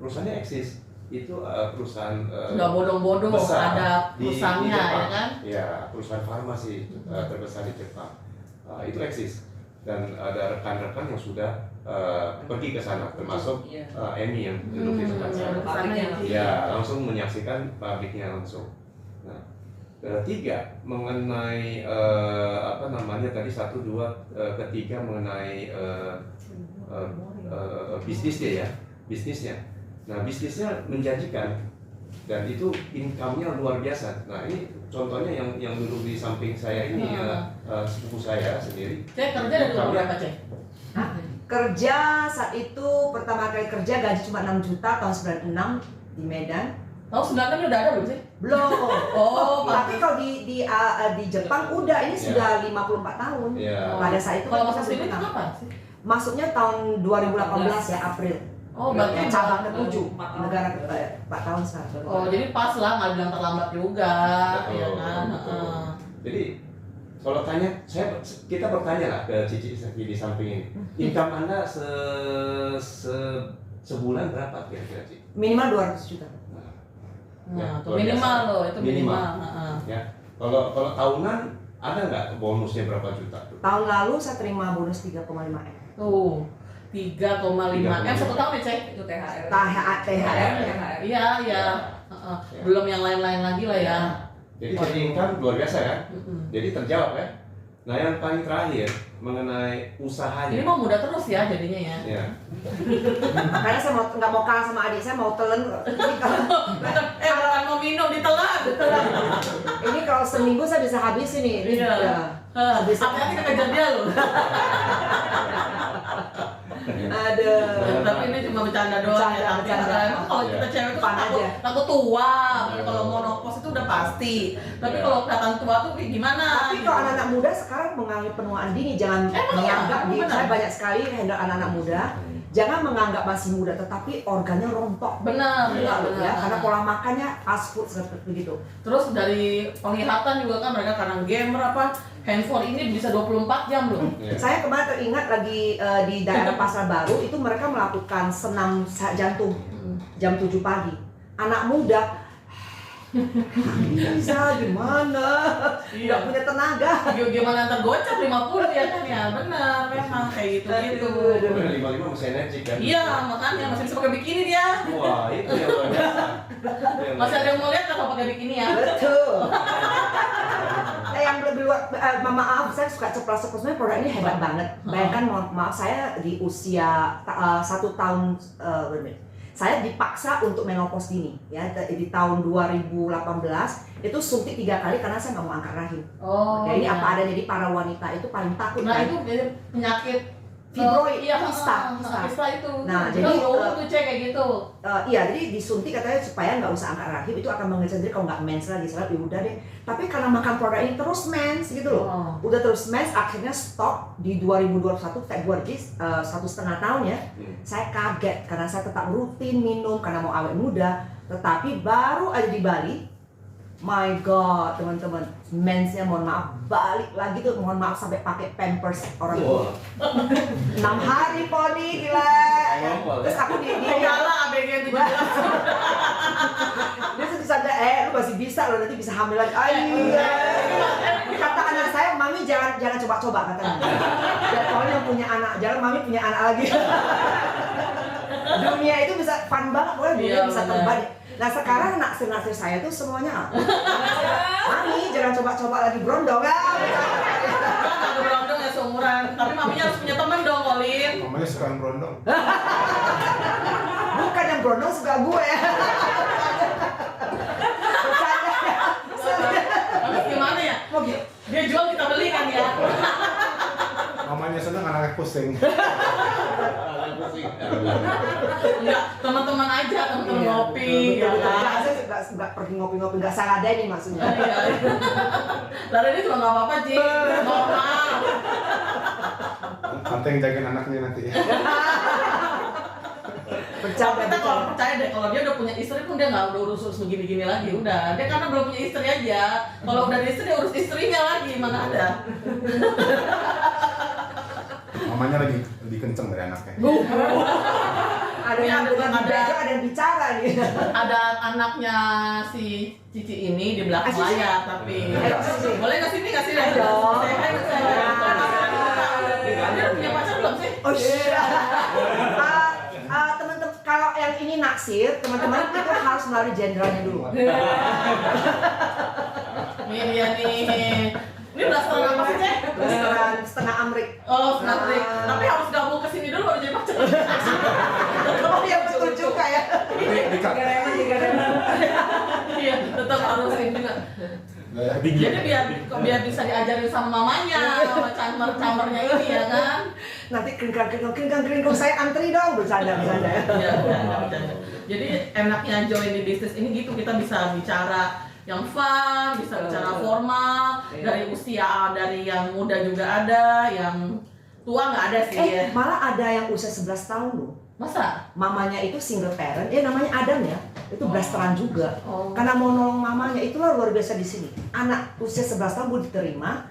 Speaker 5: Perusahaannya eksis. Itu perusahaan
Speaker 1: nggak bodong-bodong,
Speaker 5: besar
Speaker 1: ada
Speaker 5: di
Speaker 1: perusahaannya ya
Speaker 5: Jepang.
Speaker 1: kan?
Speaker 5: Ya, perusahaan farmasi terbesar di Jepang. Itu eksis, dan ada rekan-rekan yang sudah pergi ke sana, termasuk Emi yang duduk di tempat saya.
Speaker 1: Kesana ya.
Speaker 5: Ya, langsung menyaksikan pabriknya langsung. Nah, ketiga mengenai apa namanya tadi 1, 2, ketiga mengenai bisnisnya ya, bisnisnya. Nah bisnisnya menjanjikan dan itu income-nya luar biasa. Nah ini contohnya yang duduk di samping saya ini sepupu saya sendiri.
Speaker 1: Cek kerja dari umur berapa, Cek?
Speaker 4: Kerja saat itu pertama kali kerja gaji cuma 6 juta tahun 96 di Medan.
Speaker 1: Tahun 96 udah ada belum sih?
Speaker 4: Belum.
Speaker 1: Oh,
Speaker 4: Tapi kalau di Jepang udah ini sudah 54 tahun.
Speaker 5: Ya.
Speaker 4: Pada saat itu
Speaker 1: Kalau
Speaker 4: kan
Speaker 1: masuk
Speaker 4: kita
Speaker 1: sini itu
Speaker 4: belum
Speaker 1: kapan sih?
Speaker 4: masuknya tahun 2018 ya April.
Speaker 1: Oh, berarti
Speaker 4: Cabang ke-7
Speaker 2: 4
Speaker 4: negara 4 tahun sekarang.
Speaker 1: Oh, jadi pas lah, nggak bilang terlambat juga,
Speaker 5: Betul,
Speaker 1: ya kan?
Speaker 5: betul.
Speaker 1: Heeh.
Speaker 5: Jadi kalau tanya, kita bertanya lah ke Cici di samping ini, income Anda sebulan berapa kira-kira Cici?
Speaker 4: Minimal 200 juta.
Speaker 1: Nah, itu
Speaker 5: luar
Speaker 1: minimal
Speaker 5: biasa.
Speaker 1: loh, itu minimal. Heeh.
Speaker 5: Ya, kalau tahunan ada nggak bonusnya berapa juta?
Speaker 4: Tahun lalu saya terima bonus 3,5 M.
Speaker 1: Tuh, 3,5 M satu tahun ya, Cek?
Speaker 2: Itu THR.
Speaker 4: THR ya.
Speaker 1: Iya, iya. Heeh. Belum yang lain-lain lagi lah ya.
Speaker 5: Jadi income luar biasa kan?
Speaker 1: Mm-mm.
Speaker 5: Jadi terjawab ya. Nah yang paling terakhir mengenai
Speaker 1: Ini
Speaker 5: usahanya.
Speaker 1: mau muda terus ya jadinya ya.
Speaker 5: Ya.
Speaker 4: Karena saya nggak mau kalah sama adik saya, mau telan. Ini kalau
Speaker 1: Bukan mau minum ditelan.
Speaker 4: ini kalau seminggu saya bisa habis ini. Ini
Speaker 1: Iya.
Speaker 4: ya. Habis.
Speaker 1: Hati-hati kekejar dia loh.
Speaker 4: Aduh.
Speaker 1: Tapi ini cuma bercanda doang ya.
Speaker 4: Bercanda.
Speaker 1: Emang kalau kita cewek itu kan
Speaker 4: Fun aja.
Speaker 1: takut tua. Kalau monopos itu udah pasti. Tapi kalau kelihatan tua tuh gimana?
Speaker 4: Tapi kalau anak-anak muda sekarang mengalami penuaan dini, jangan
Speaker 1: Emang
Speaker 4: menganggap
Speaker 1: ya? Benar.
Speaker 4: saya banyak sekali handle anak-anak muda. Jangan menganggap masih muda, tetapi organnya rontok.
Speaker 1: Benar,
Speaker 4: Enggak
Speaker 1: benar,
Speaker 4: loh ya,
Speaker 1: benar.
Speaker 4: karena pola makannya fast food seperti begitu.
Speaker 1: Terus dari penglihatan juga kan mereka karena gamer apa handphone ini bisa 24 jam loh.
Speaker 5: Ya.
Speaker 4: Saya kemarin teringat lagi di daerah Pasar Baru itu mereka melakukan senam jantung jam 7 pagi. Anak muda bisa gimana?
Speaker 1: Iya.
Speaker 4: Nggak punya tenaga.
Speaker 1: Gimana ntar gocap 50 ya kan ya. Benar, memang kayak gitu-gitu.
Speaker 4: Aduh.
Speaker 5: 55 masih energik kan?
Speaker 1: Iya, makanya masih bisa pakai bikini dia.
Speaker 5: Wah itu yang luar biasa. Itu yang
Speaker 1: Masih
Speaker 5: luar
Speaker 1: ada yang mau lihat kalau pakai bikini ya.
Speaker 4: Betul. Yang lebih luar, maaf saya suka ceplos-ceplos, sebenarnya produk ini hebat banget. Bayangkan maaf saya di usia 1 tahun saya dipaksa untuk menopause dini ya di tahun 2018 itu suntik 3 kali karena saya nggak mau angkat rahim.
Speaker 1: Oh.
Speaker 4: Jadi
Speaker 1: iya.
Speaker 4: apa ada jadi para wanita itu paling takut
Speaker 1: Nah
Speaker 4: kan?
Speaker 1: itu penyakit
Speaker 4: Fibroid,
Speaker 1: iya,
Speaker 4: kista.
Speaker 1: kista itu.
Speaker 4: Nah,
Speaker 1: Kita
Speaker 4: jadi,
Speaker 1: ngomong tuh cek kayak gitu.
Speaker 4: Iya, jadi disuntik katanya supaya nggak usah angkat rahim, itu akan mengecil diri kalau nggak mens lagi. Saya bilang, ya udah deh. Tapi karena makan produk ini terus mens gitu loh.
Speaker 1: Oh.
Speaker 4: Udah terus mens, akhirnya stop di 2021 Februari 1,5 tahun ya. Saya kaget karena saya tetap rutin minum karena mau awet muda. Tetapi baru aja di Bali, my god teman-teman, mensnya mohon maaf balik lagi tuh, mohon maaf sampai pakai pampers orang tua. 6 hari poni gila. Terus aku di
Speaker 1: Tinggalah ABG 17.
Speaker 4: dia sadar lu masih bisa lo, nanti bisa hamil lagi. Kata anak saya, mami jangan coba-coba katanya. Dan kalau yang punya anak, jangan mami punya anak lagi. Dunia itu bisa fun banget, pokoknya dunia
Speaker 1: Iya,
Speaker 4: bisa
Speaker 1: benar.
Speaker 4: terbalik. Nah sekarang naksir saya tuh semuanya, mami jangan coba-coba lagi brondong ya.
Speaker 1: Nggak ada berondong ya seumuran. Tapi maminya harus punya teman dong, Colin.
Speaker 6: Mamanya suka yang berondong.
Speaker 4: Bukan yang brondong suka gue. Bercanda.
Speaker 1: Tapi gimana ya?
Speaker 4: Mau gitu.
Speaker 1: Dia jual kita beli kan ya.
Speaker 6: Mamanya seneng, anaknya pusing.
Speaker 1: Enggak, teman-teman aja, teman-teman
Speaker 4: Iya,
Speaker 1: ngopi
Speaker 4: betul,
Speaker 1: ya
Speaker 4: betul.
Speaker 1: kan.
Speaker 4: Nggak, saya nggak pergi ngopi-ngopi, nggak salah deh nih maksudnya.
Speaker 1: Iya. Lalu ini cuma nggak apa-apa, Ci. Normal.
Speaker 6: Tante yang jagain anaknya nanti ya.
Speaker 4: Bercanda,
Speaker 1: Kita kalau
Speaker 4: bercanda.
Speaker 1: percaya deh, kalau dia udah punya istri pun dia nggak udah urus begini-gini lagi. Udah, dia karena belum punya istri aja. Kalau udah ada istri, dia urus istrinya lagi, mana ada.
Speaker 6: Mamanya lagi kenceng dari anaknya.
Speaker 4: Ada yang ada yang bicara nih.
Speaker 1: Ada anaknya si Cici ini di belakang
Speaker 4: Cici.
Speaker 1: layar, tapi
Speaker 4: Ayo, Cici.
Speaker 1: boleh nggak sini nggak sini?
Speaker 4: Ayo.
Speaker 1: Dia udah punya pacar belum sih?
Speaker 4: Oh iya. Teman-teman, kalau yang ini naksir, teman-teman itu harus melalui jenderalnya dulu.
Speaker 1: Ini dia nih. Ini blasteran apa sih, Cek?
Speaker 4: Blasteran setengah amrik.
Speaker 1: Oh, snaprik. Tapi harus gabung ke sini dulu baru jadi pacar.
Speaker 4: Oh ya betul juga ya.
Speaker 6: Dikat.
Speaker 2: Tiga reman.
Speaker 1: Iya, tetap harus ini juga.
Speaker 6: Tinggi.
Speaker 1: Jadi biar bisa diajarin sama mamanya, sama camer-camernya ini ya kan.
Speaker 4: Nanti kering saya antri dong, bercanda ya.
Speaker 1: Iya, bercanda. Jadi enaknya join di bisnis ini gitu, kita bisa bicara yang fun, bisa bicara formal, dari usia dari yang muda juga ada, yang tua nggak ada sih ya.
Speaker 4: Malah ada yang usia 11 tahun loh.
Speaker 1: Masa?
Speaker 4: Mamanya itu single parent, namanya Adam ya, itu blasteran juga.
Speaker 1: Oh.
Speaker 4: Karena mau nolong mamanya, itulah luar biasa di sini. Anak usia 11 tahun boleh diterima,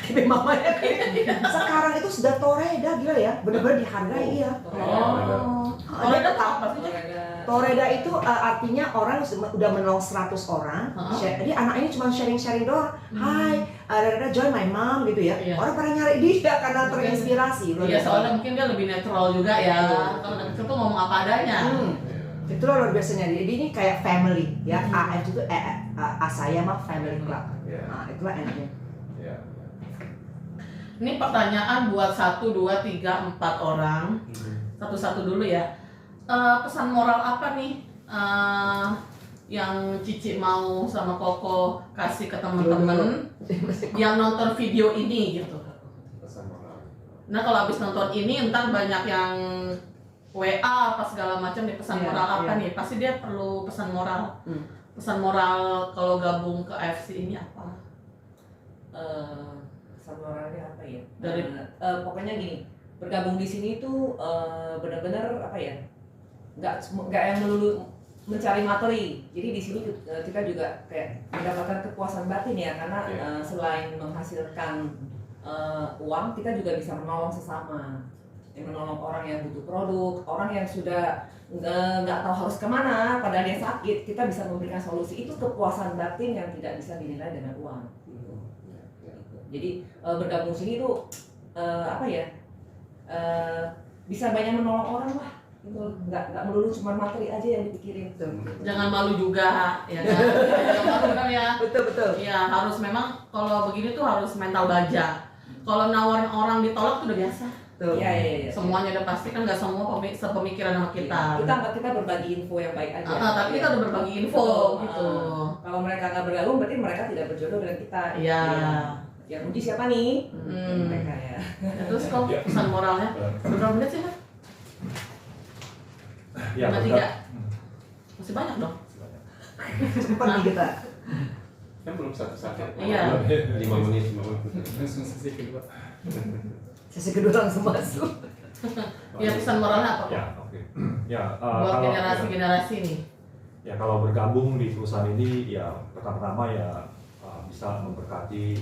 Speaker 4: tapi mamanya sekarang itu sudah toreda gila ya, benar-benar dihargai ya.
Speaker 1: Oh.
Speaker 4: Dia
Speaker 1: Ada
Speaker 4: tetap
Speaker 1: apa sih, Cek?
Speaker 4: toreda itu artinya orang udah menolong 100 orang. Jadi anak ini cuma sharing-sharing doang. Hai, Reda join my mom gitu ya.
Speaker 1: Iya.
Speaker 4: Orang pada nyari dia karena terinspirasi. luar
Speaker 1: Iya,
Speaker 4: biasa.
Speaker 1: soalnya mungkin dia lebih netral juga ya. Kalau anak kecil tuh ngomong apa adanya.
Speaker 4: Itulah luar biasanya. Jadi ini kayak family ya. AF itu saya mah family club.
Speaker 5: Iya.
Speaker 4: Nah, itulah enaknya.
Speaker 5: Ya.
Speaker 1: Ini pertanyaan buat 1, 2, 3, 4 orang. Satu-satu dulu ya. Pesan moral apa nih yang Cici mau sama Koko kasih ke teman-teman yang nonton video ini gitu?
Speaker 5: Pesan moral.
Speaker 1: Nah kalau habis nonton ini ntar banyak yang WA apa segala macam nih pesan
Speaker 4: Iya,
Speaker 1: moral apa
Speaker 4: iya.
Speaker 1: nih? Pasti dia perlu pesan moral. Pesan moral kalau gabung ke AFC ini apa?
Speaker 2: Pesan moralnya apa ya?
Speaker 1: Dari-
Speaker 2: Pokoknya gini, bergabung di sini tuh benar-benar apa ya? Nggak yang melulu mencari materi. Jadi di sini kita juga kayak mendapatkan kepuasan batin ya, karena selain menghasilkan uang, kita juga bisa menolong sesama, menolong orang yang butuh produk, orang yang sudah nggak tahu harus kemana, padahal dia sakit, kita bisa memberikan solusi. Itu kepuasan batin yang tidak bisa dinilai dengan uang. Jadi bergabung sini tuh apa ya? Bisa banyak menolong orang lah. Itu nggak melulu cuma materi aja yang dipikirin.
Speaker 1: Jangan malu juga ya kan? Jangan malu kan ya.
Speaker 4: Betul.
Speaker 1: Iya harus memang kalau begini tuh harus mental baja. Kalau nawarin orang ditolak tuh udah biasa.
Speaker 4: Tuh.
Speaker 2: Iya.
Speaker 1: Semuanya udah pasti kan nggak semua sepemikiran sama kita.
Speaker 2: Kita berbagi info yang baik aja.
Speaker 1: Tapi kita udah berbagi info gitu.
Speaker 2: Kalau mereka nggak bergabung berarti mereka tidak berjodoh dengan kita.
Speaker 1: Iya.
Speaker 2: Yang uji siapa nih?
Speaker 1: Hmm.
Speaker 2: Mereka ya.
Speaker 1: Terus kok pesan moralnya berapa menit sih Mas?
Speaker 3: Ya,
Speaker 1: 53. Masih banyak dong.
Speaker 4: Cepat nih kita.
Speaker 5: Kan belum satu-satu.
Speaker 1: Iya.
Speaker 5: 5 menit.
Speaker 4: Sesi kedua langsung masuk.
Speaker 1: Ya pesan moralnya apa kok?
Speaker 3: Ya, oke. Ya,
Speaker 1: Buat
Speaker 3: kalau-
Speaker 1: generasi-generasi nih.
Speaker 3: Ya kalau bergabung di perusahaan ini ya pertama-tama ya bisa memberkati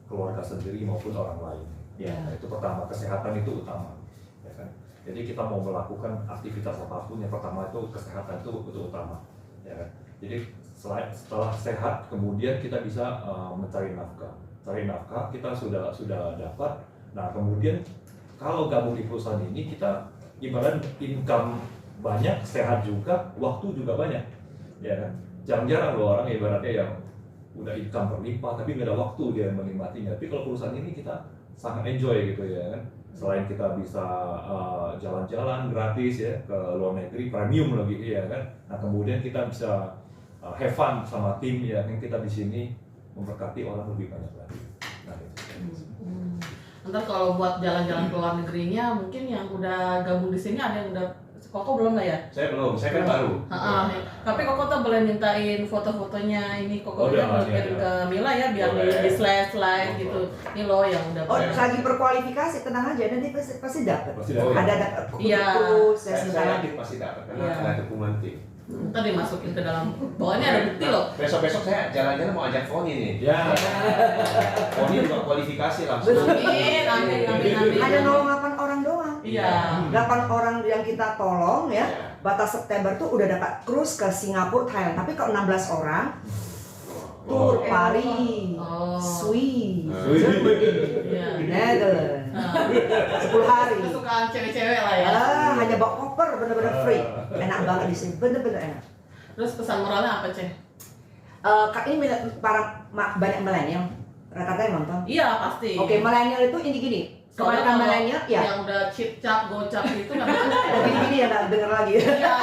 Speaker 3: keluarga sendiri maupun orang lain. Ya itu pertama, kesehatan itu utama. Ya kan? Jadi kita mau melakukan aktivitas apapun yang pertama itu kesehatan itu utama. Ya kan? Jadi setelah sehat kemudian kita bisa mencari nafkah. Cari nafkah kita sudah dapat. Nah kemudian kalau gabung di perusahaan ini kita ibarat income banyak, sehat juga, waktu juga banyak, ya kan? Jarang-jarang loh orang ibaratnya yang udah income berlimpah tapi nggak ada waktu dia menikmatinya. Tapi kalau perusahaan ini kita sangat enjoy gitu ya kan. Selain kita bisa jalan-jalan gratis ya ke luar negeri, premium lagi ya kan. Nah kemudian kita bisa have fun sama tim ya yang kita di sini memberkati orang lebih banyak lagi. Nah, itu.
Speaker 1: Ntar kalau buat jalan-jalan ke luar negerinya mungkin yang udah gabung di sini ada yang udah Koko belum lah ya?
Speaker 5: Saya belum, saya kan baru.
Speaker 1: Tapi Koko tuh boleh mintain foto-fotonya ini Koko
Speaker 3: Oh,
Speaker 1: udah
Speaker 3: udah,
Speaker 1: kirim
Speaker 3: ya.
Speaker 1: ke Mila ya biar
Speaker 5: Boleh.
Speaker 1: di slide gitu. Ini loh yang udah.
Speaker 4: Oh, lagi berkualifikasi, tenang aja, nanti pasti dapat.
Speaker 3: Pasti
Speaker 5: Oh,
Speaker 3: dapat.
Speaker 4: Ada
Speaker 1: Iya.
Speaker 4: saya sebentar
Speaker 5: Saya
Speaker 4: lagi.
Speaker 5: yakin pasti dapat karena
Speaker 1: Iya.
Speaker 5: ada dukungan tim.
Speaker 1: Ntar dimasukin ke dalam. Pokoknya ada bukti loh.
Speaker 5: Besok-besok saya jalan-jalan mau ajak Foni nih.
Speaker 3: Ya.
Speaker 5: Foni juga kualifikasi langsung.
Speaker 1: Amin.
Speaker 4: Ada 08 orang doang.
Speaker 1: Iya.
Speaker 4: 8 orang yang kita tolong ya.
Speaker 5: Iya.
Speaker 4: Batas September tuh udah dapat cruise ke Singapura, Thailand. Tapi kalau 16 orang, tur Paris,
Speaker 1: Oh.
Speaker 4: Swiss,
Speaker 5: Swiss.
Speaker 4: Germany,
Speaker 1: Iya.
Speaker 4: Netherlands, 10 hari.
Speaker 1: Kesukaan cewek-cewek lah ya.
Speaker 4: Hanya bawa koper, bener-bener free. Enak banget di sini, bener-bener enak.
Speaker 1: Terus pesan moralnya apa, Ceh?
Speaker 4: ini banyak milenial rata-rata yang nonton.
Speaker 1: Iya pasti.
Speaker 4: Oke, milenial itu ini gini.
Speaker 1: Soalnya
Speaker 4: Kebanyakan
Speaker 1: kalau
Speaker 4: milenial ya.
Speaker 1: yang udah chip cap, gocap itu kan
Speaker 4: Gini-gini ya nggak dengar lagi.
Speaker 1: iya,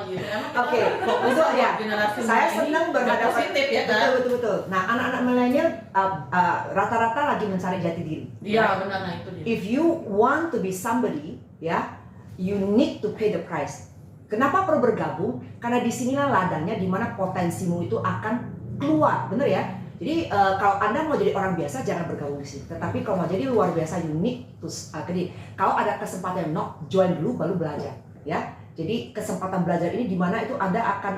Speaker 1: gitu. Emang kita
Speaker 4: Oke,
Speaker 1: kan
Speaker 4: itu ya.
Speaker 1: generasi
Speaker 4: Saya
Speaker 1: ini
Speaker 4: senang
Speaker 1: udah
Speaker 4: berhadapan.
Speaker 1: positif ya kan.
Speaker 4: Betul. Nah, anak-anak milenial rata-rata lagi mencari jati diri.
Speaker 1: Iya benar, nah itu dia.
Speaker 4: If you want to be somebody, ya, you need to pay the price. Kenapa perlu bergabung? Karena disinilah ladangnya di mana potensimu itu akan keluar, bener ya? Jadi kalau Anda mau jadi orang biasa jangan bergabung di sini. Tetapi kalau mau jadi luar biasa, you need to kalau ada kesempatan join dulu baru belajar, ya. Jadi kesempatan belajar ini di mana itu Anda akan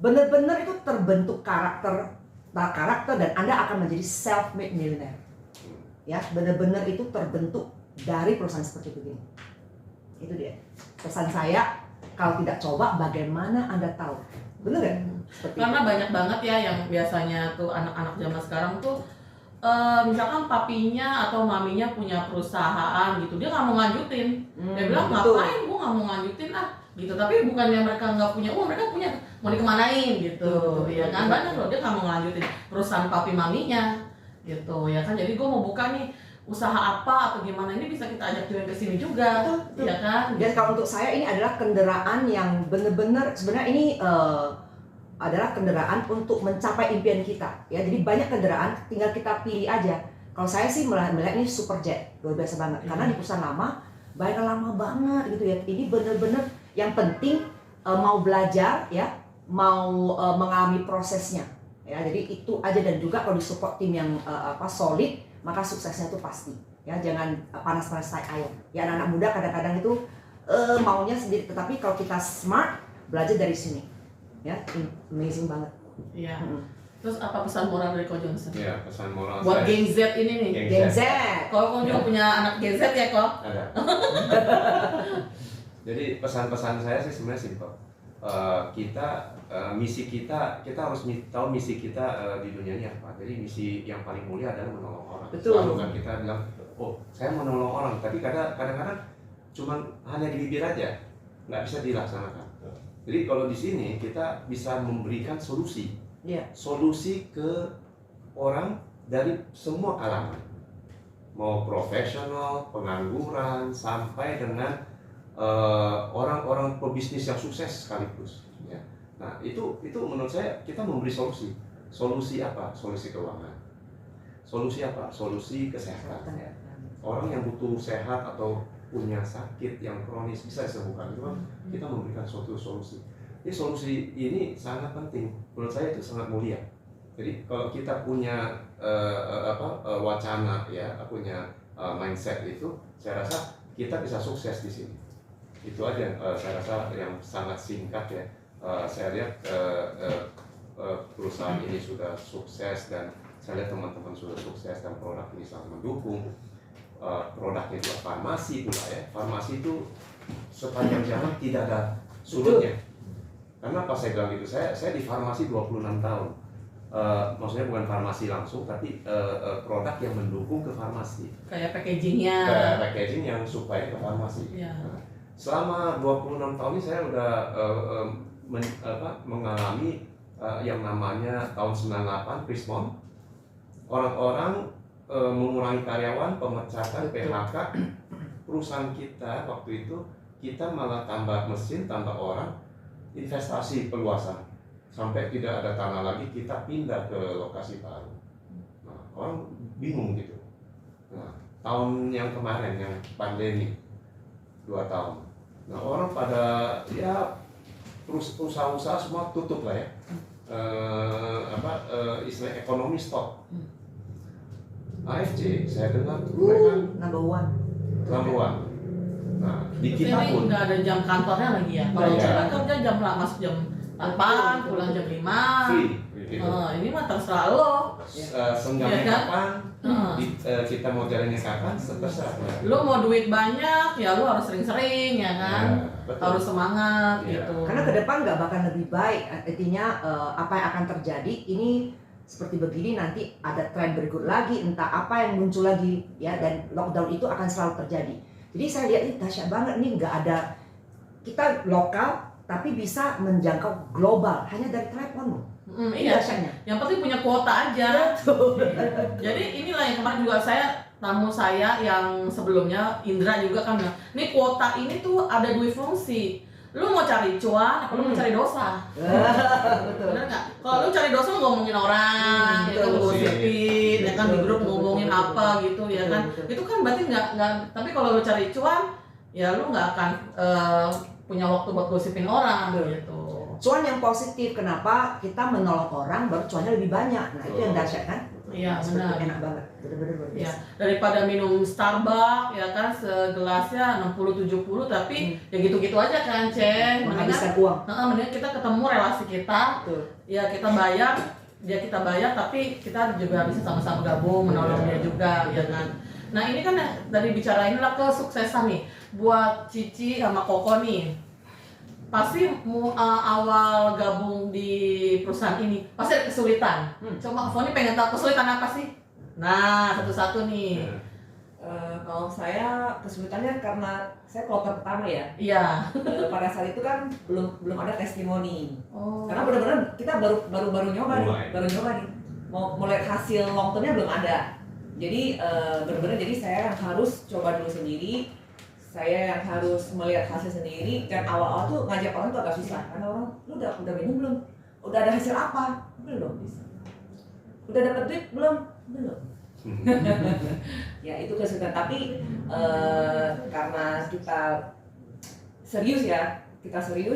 Speaker 4: benar-benar itu terbentuk karakter dan Anda akan menjadi self-made millionaire. Ya, benar-benar itu terbentuk dari perusahaan seperti begini. Itu dia. Pesan saya, kalau tidak coba bagaimana Anda tahu? Bener ya?
Speaker 1: Karena banyak banget ya yang biasanya tuh anak-anak zaman sekarang tuh misalkan papinya atau maminya punya perusahaan gitu, dia nggak mau lanjutin. Dia bilang ngapain, gue nggak mau lanjutin gitu. Tapi bukannya mereka nggak punya uang, mereka punya, mau dikemanain gitu. Ya kan banyak loh, dia nggak mau lanjutin perusahaan papi maminya gitu ya kan. Jadi gue mau buka nih usaha apa atau gimana, ini bisa kita ajak join ke sini juga, ya kan?
Speaker 4: Dan kalau untuk saya ini adalah kendaraan yang benar-benar sebenarnya ini adalah kendaraan untuk mencapai impian kita, ya. Jadi banyak kendaraan, tinggal kita pilih aja. Kalau saya sih melihat ini Superjet, luar biasa banget. Karena di perusahaan lama, bayarnya lama banget gitu ya. Ini benar-benar yang penting mau belajar, ya, mau mengalami prosesnya, ya. Jadi itu aja, dan juga kalau disupport tim yang solid, maka suksesnya itu pasti, ya. Jangan panas-panas naik air. Ya, anak-anak muda kadang-kadang itu maunya sendiri, tetapi kalau kita smart, belajar dari sini, ya. Amazing banget.
Speaker 1: Iya. Terus apa pesan moral dari Ko Johnson?
Speaker 5: Ya, pesan moral
Speaker 1: Buat
Speaker 5: saya.
Speaker 1: Gen Z ini nih.
Speaker 4: Gen Z.
Speaker 1: Kalau Ko juga punya anak Gen Z ya Ko?
Speaker 5: Ada. Jadi pesan-pesan saya sih sebenarnya simpel. Misi kita harus tahu misi kita di dunia ini apa. Jadi misi yang paling mulia adalah menolong orang.
Speaker 4: Betul.
Speaker 5: Selalu kan kita bilang, oh saya mau menolong orang, tapi kadang-kadang cuma hanya di bibir aja, nggak bisa dilaksanakan. Jadi kalau di sini kita bisa memberikan solusi, solusi ke orang dari semua kalangan, mau profesional, pengangguran, sampai dengan orang-orang pebisnis yang sukses sekaligus. Ya. Nah itu menurut saya kita memberi solusi. Solusi apa? Solusi keuangan. Solusi apa? Solusi kesehatan. Ya. Orang yang butuh sehat atau punya sakit yang kronis bisa disembuhkan, itu kan kita memberikan suatu solusi. Jadi solusi ini sangat penting. Menurut saya itu sangat mulia. Jadi kalau kita punya wacana, ya, punya mindset itu, saya rasa kita bisa sukses di sini. Itu aja saya rasa yang sangat singkat ya. Saya lihat perusahaan ini sudah sukses, dan saya lihat teman-teman sudah sukses, dan produk ini sangat mendukung. Produknya juga farmasi pula ya. Farmasi itu sepanjang zaman tidak ada surutnya. Karena pas saya bilang gitu, saya di farmasi 26 tahun. Maksudnya bukan farmasi langsung, tapi produk yang mendukung ke farmasi.
Speaker 1: Kayak packagingnya.
Speaker 5: Kayak packaging yang supaya ke farmasi.
Speaker 1: Ya.
Speaker 5: Nah, selama 26 tahun ini saya udah mengalami yang namanya tahun 98 Krismon. Orang-orang mengurangi karyawan, pemecatan, PHK. Perusahaan kita waktu itu, kita malah tambah mesin, tambah orang, investasi perluasan. Sampai tidak ada tanah lagi, kita pindah ke lokasi baru. Nah, orang bingung gitu. Nah, tahun yang kemarin, yang pandemi, 2 tahun. Nah, orang pada, ya, usaha-usaha semua tutup lah ya. Istilah ekonomi stop. AFC, saya dengar mereka
Speaker 4: number one.
Speaker 5: Nah, di
Speaker 1: Terus
Speaker 5: kita
Speaker 1: ini
Speaker 5: pun
Speaker 1: nggak ada jam kantornya lagi ya. Kalau
Speaker 5: Iya.
Speaker 1: kita kerja jam masuk jam 8, pulang jam 5.
Speaker 5: free. Gitu.
Speaker 1: Ini mah terserah lo.
Speaker 5: Senggangnya
Speaker 1: Iya kan?
Speaker 5: kapan, kita mau jalannya kapan, terserah.
Speaker 1: Lo mau duit banyak, ya lo harus sering-sering ya kan.
Speaker 5: Ya, betul.
Speaker 1: Harus semangat
Speaker 5: Iya.
Speaker 1: gitu.
Speaker 4: Karena ke depan nggak bakal lebih baik. Artinya apa yang akan terjadi ini seperti begini, nanti ada tren berikut lagi, entah apa yang muncul lagi, ya, dan lockdown itu akan selalu terjadi. Jadi saya lihat ini dahsyat banget nih, nggak ada, kita lokal tapi bisa menjangkau global hanya dari teleponmu.
Speaker 1: Iya,
Speaker 4: Dahsyatnya.
Speaker 1: yang penting punya kuota aja. Jadi inilah yang kemarin juga tamu saya yang sebelumnya Indra juga kan bilang, nih kuota ini tuh ada 2 fungsi. Lu mau cari cuan, apa lu mau cari dosa?
Speaker 4: Betul.
Speaker 1: Bener nggak? Kalau lu cari dosa lu ngomongin orang, ya kan
Speaker 4: betul.
Speaker 1: gosipin, ya kan di grup ngomongin apa gitu, ya kan?
Speaker 4: Betul.
Speaker 1: Itu kan berarti nggak. Tapi kalau lu cari cuan, ya lu nggak akan punya waktu buat gosipin orang
Speaker 4: Betul.
Speaker 1: gitu.
Speaker 4: Cuan yang positif, kenapa kita menolong orang baru cuannya lebih banyak. Nah itu yang dahsyat kan?
Speaker 1: Iya,
Speaker 4: Seperti
Speaker 1: benar.
Speaker 4: enak banget, bener-bener luar
Speaker 1: Ya,
Speaker 4: biasa.
Speaker 1: daripada minum Starbucks ya kan segelasnya 60-70 tapi ya gitu-gitu aja kan, Ceng.
Speaker 4: Menghabiskan uang.
Speaker 1: Mendingan kita ketemu relasi kita,
Speaker 4: Betul.
Speaker 1: ya kita bayar tapi kita juga bisa sama-sama gabung menolong dia juga, ya kan. Nah, ini kan dari bicara inilah kesuksesan nih buat Cici sama Koko nih. Pasti awal gabung di perusahaan ini pasti ada kesulitan. Coba Foni pengen tahu kesulitan apa sih? Nah, satu-satu nih.
Speaker 2: Kalau saya kesulitannya karena saya kloter pertama ya.
Speaker 1: Iya.
Speaker 2: Pada saat itu kan belum ada testimoni.
Speaker 1: Oh.
Speaker 2: Karena benar-benar kita baru nyoba nih. Mau lihat hasil long termnya belum ada. Jadi benar-benar saya yang harus coba dulu sendiri. Saya yang harus melihat hasil sendiri, dan awal-awal tuh ngajak orang tuh agak susah karena orang, lu udah minum belum? Udah ada hasil apa? Belum. Udah dapat duit belum? Belum. Ya itu kesulitan, tapi karena kita serius,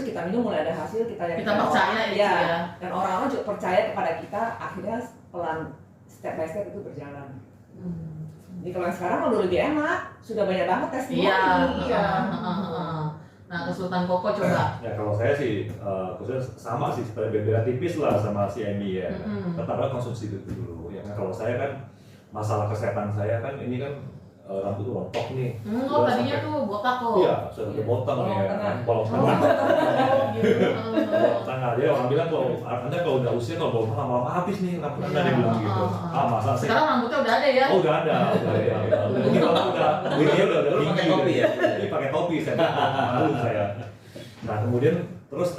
Speaker 2: kita minum mulai ada hasil, kita
Speaker 1: percaya itu ya.
Speaker 2: Dan orang-orang juga percaya kepada kita, akhirnya pelan step by step itu berjalan. Jadi kalau yang sekarang udah lebih enak, sudah banyak banget testimoni.
Speaker 1: Iya. Nah, kesulitan Koko coba.
Speaker 3: Ya kalau saya sih khususnya sama sih, beda tipis lah sama si Amy ya. Pertama konsumsi itu dulu. Ya kalau saya kan masalah kesehatan saya kan ini kan rambut rontok nih.
Speaker 1: Oh, tadinya tuh botak kok.
Speaker 3: Iya, sudah botak nih ya. Bolong tengah. Bolong tengah. Dia orang bilang Anda kalau udah usia kalau bolong tengah lama habis nih rambut Anda, dia bilang gitu. Masa sih?
Speaker 1: Sekarang rambutnya udah ada ya?
Speaker 3: Oh udah ada, ini kalau udah tinggi
Speaker 5: pakai topi ya?
Speaker 3: Ini pakai topi malu saya. Nah kemudian terus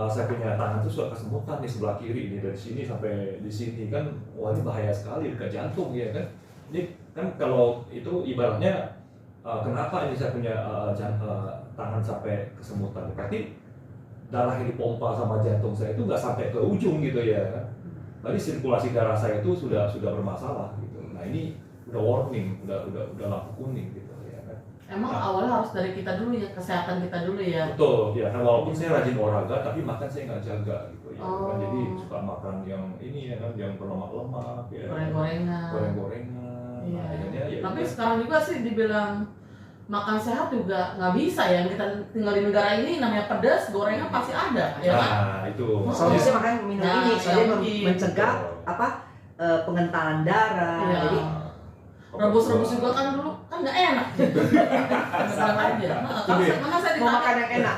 Speaker 3: saya punya tangan tuh suka kesemutan di sebelah kiri ini, dari sini sampai di sini kan, wah ini bahaya sekali dekat jantung ya kan. Ini kan kalau itu ibaratnya kenapa ini saya punya tangan sampai kesemutan? Berarti darah yang dipompa sama jantung saya itu nggak sampai ke ujung gitu ya kan. Tadi sirkulasi darah saya itu sudah bermasalah gitu. Nah ini udah warning, udah lampu kuning gitu ya kan.
Speaker 1: Emang awalnya harus dari kita dulu ya, kesehatan kita dulu ya.
Speaker 3: Betul, ya kan walaupun saya rajin olahraga tapi makan saya nggak jaga gitu ya kan. Jadi suka makan yang ini ya kan, yang berlemak-lemak ya. Goreng-gorengan.
Speaker 1: Iya.
Speaker 3: Nah, akhirnya ya
Speaker 1: Tapi
Speaker 3: udah.
Speaker 1: sekarang juga sih dibilang makan sehat juga nggak bisa ya. Kita tinggal di negara ini namanya pedas, gorengan pasti ada ya kan.
Speaker 3: Nah itu.
Speaker 4: Solusinya makanya minum
Speaker 1: Nah,
Speaker 4: ini, soalnya
Speaker 1: iya,
Speaker 4: mencegah pengentalan darah.
Speaker 1: Iya.
Speaker 4: Jadi
Speaker 1: Rebus-rebus juga kan dulu kan nggak enak. Sekarang aja. Karena saya
Speaker 4: mau
Speaker 1: ditanya,
Speaker 4: makan yang enak.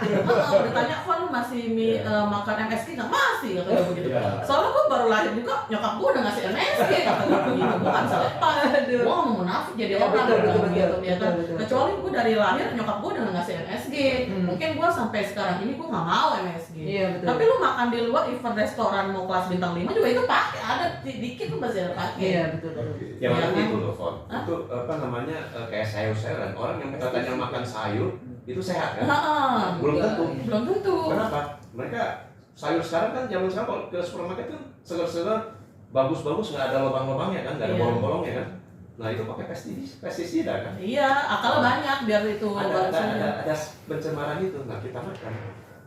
Speaker 1: ditanya, "Kok lu masih makan MSG nggak?" Masih katanya begitu.
Speaker 3: Iya.
Speaker 1: Soalnya gue baru lahir juga, nyokap gue udah ngasih MSG katanya begitu. Bukan selepas. Gue mau munafik jadi
Speaker 4: Ya,
Speaker 1: orang
Speaker 4: betul,
Speaker 1: gitu,
Speaker 4: betul,
Speaker 1: ya kan.
Speaker 4: betul.
Speaker 1: Kecuali gue dari lahir nyokap gue udah ngasih MSG. Mungkin gue sampai sekarang ini gue nggak mau MSG.
Speaker 4: Iya, betul.
Speaker 1: Tapi lu makan di luar, event restoran mau kelas bintang 5 juga itu pakai, ada dikit tuh masih ada pakai.
Speaker 4: Iya betul.
Speaker 5: Yang mana
Speaker 1: Iya kan?
Speaker 5: gitu loh, Fon. Itu apa namanya kayak sayur-sayuran. Orang yang katanya makan sayur itu sehat kan? Belum tentu.
Speaker 1: Belum tentu.
Speaker 5: Kenapa? Mereka sayur sekarang kan zaman sekarang kalau ke supermarket kan segar-segar bagus-bagus, nggak ada lubang-lubangnya kan, nggak ada
Speaker 1: Iya.
Speaker 5: bolong-bolongnya kan. Nah itu pakai pestisida kan.
Speaker 1: Iya, akalnya banyak biar itu
Speaker 5: Ada pencemaran itu. Nah kita makan,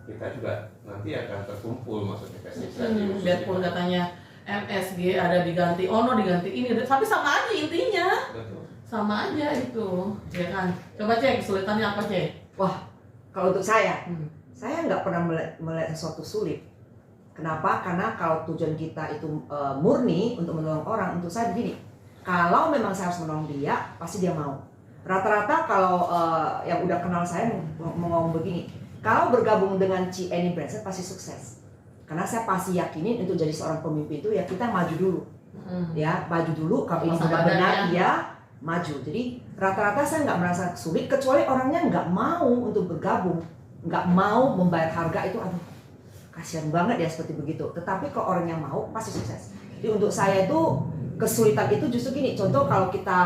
Speaker 5: kita juga nanti akan terkumpul maksudnya pestisida.
Speaker 1: biarpun katanya MSG ada diganti ono diganti ini, tapi sama aja intinya.
Speaker 5: Betul.
Speaker 1: Sama aja itu, ya kan. Coba cek kesulitannya apa cek?
Speaker 4: Kalau untuk saya nggak pernah melihat sesuatu sulit. Kenapa? Karena kalau tujuan kita itu murni untuk menolong orang, untuk saya begini. Kalau memang saya harus menolong dia, pasti dia mau. Rata-rata kalau yang udah kenal saya mau ngomong begini, kalau bergabung dengan Ci Annie Branson pasti sukses. Karena saya pasti yakinin untuk jadi seorang pemimpin itu ya kita maju dulu. Ya, maju dulu. Kalau ini benar-benar ya maju. Jadi rata-rata saya nggak merasa sulit, kecuali orangnya nggak mau untuk bergabung. nggak mau membayar harga itu, aduh kasihan banget ya seperti begitu. Tetapi kalau orang yang mau pasti sukses. Jadi untuk saya itu kesulitan itu justru gini. Contoh kalau kita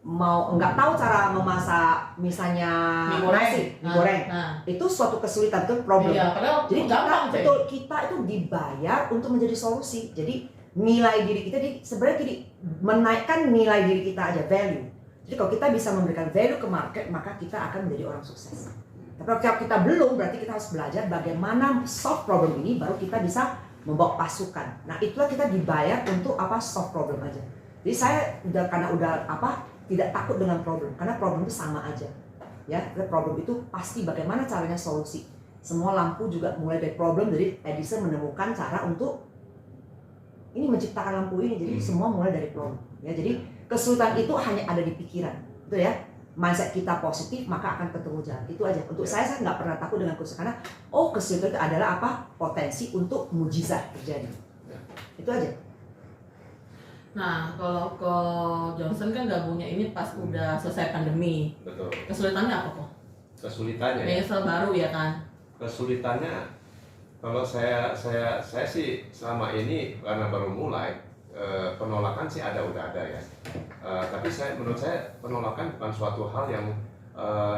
Speaker 4: mau nggak tahu cara memasak misalnya
Speaker 1: Mie goreng.
Speaker 4: nasi, mie goreng, itu suatu kesulitan, itu problem.
Speaker 1: Iya, padahal
Speaker 4: Jadi
Speaker 1: gampang, Cek.
Speaker 4: kita itu dibayar untuk menjadi solusi. Jadi nilai diri kita sebenarnya gini, menaikkan nilai diri kita aja, value. Jadi kalau kita bisa memberikan value ke market, maka kita akan menjadi orang sukses. Tapi kalau kita belum, berarti kita harus belajar bagaimana solve problem ini, baru kita bisa membawa pasukan. Nah itulah kita dibayar untuk solve problem aja. Jadi saya udah tidak takut dengan problem, karena problem itu sama aja. Ya, problem itu pasti bagaimana caranya solusi. Semua lampu juga mulai dari problem, jadi Edison menemukan cara untuk ini menciptakan lampu ini. Jadi semua mulai dari problem. Ya, jadi kesulitan itu hanya ada di pikiran, betul ya? Mindset kita positif, maka akan ketemu jalan. Itu aja. Untuk saya nggak pernah takut dengan kesulitan, karena kesulitan itu adalah potensi untuk mujizat terjadi. Itu aja.
Speaker 1: Nah, kalau ke Johnson kan gabungnya ini pas udah selesai pandemi.
Speaker 5: Betul.
Speaker 1: Kesulitannya apa kok?
Speaker 5: Kesulitannya.
Speaker 1: Menyesal baru ya kan?
Speaker 5: Kesulitannya, kalau saya sih selama ini karena baru mulai, penolakan sih udah ada ya. Tapi menurut saya penolakan bukan suatu hal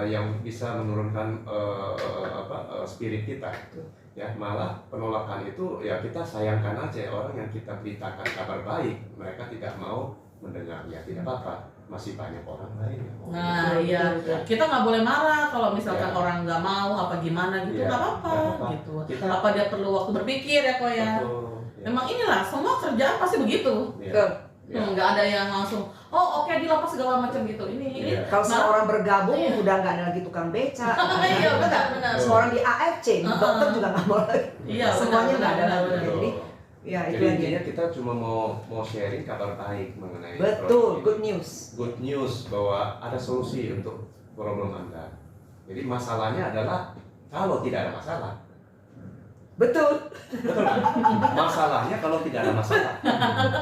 Speaker 5: yang bisa menurunkan spirit kita. Ya, malah penolakan itu ya kita sayangkan aja orang yang kita beritakan kabar baik, mereka tidak mau mendengar. Ya tidak apa-apa, masih banyak orang lain yang mau.
Speaker 1: Nah iya, kita nggak boleh marah kalau misalkan
Speaker 5: Ya.
Speaker 1: orang nggak mau apa gimana gitu,
Speaker 5: Ya,
Speaker 1: nggak apa-apa
Speaker 5: nggak apa-apa.
Speaker 1: gitu.
Speaker 5: Kita-
Speaker 1: Apa dia perlu waktu berpikir ya kok ya?
Speaker 5: Betul, ya.
Speaker 1: Memang inilah semua kerjaan pasti begitu.
Speaker 5: Ya, ya.
Speaker 1: Nggak ada yang langsung oke dilepas segala macam gitu. Ini
Speaker 5: Iya.
Speaker 4: Kalau semua orang bergabung,
Speaker 1: Iya.
Speaker 4: udah nggak ada lagi tukang beca.
Speaker 1: Iya, benar.
Speaker 4: Semua orang di AFC, dokter juga nggak mau lagi.
Speaker 1: Iya,
Speaker 4: Semuanya nggak ada
Speaker 1: benar,
Speaker 4: lagi.
Speaker 1: benar.
Speaker 4: Jadi, ya itu
Speaker 5: Jadi
Speaker 4: yang
Speaker 5: intinya kita cuma mau sharing kabar baik mengenai
Speaker 4: betul,
Speaker 5: problem
Speaker 4: good
Speaker 5: ini.
Speaker 4: news.
Speaker 5: Good news bahwa ada solusi untuk problem Anda. Jadi masalahnya adalah kalau tidak ada masalah.
Speaker 4: Betul.
Speaker 5: Betul kan? Masalahnya kalau tidak ada masalah.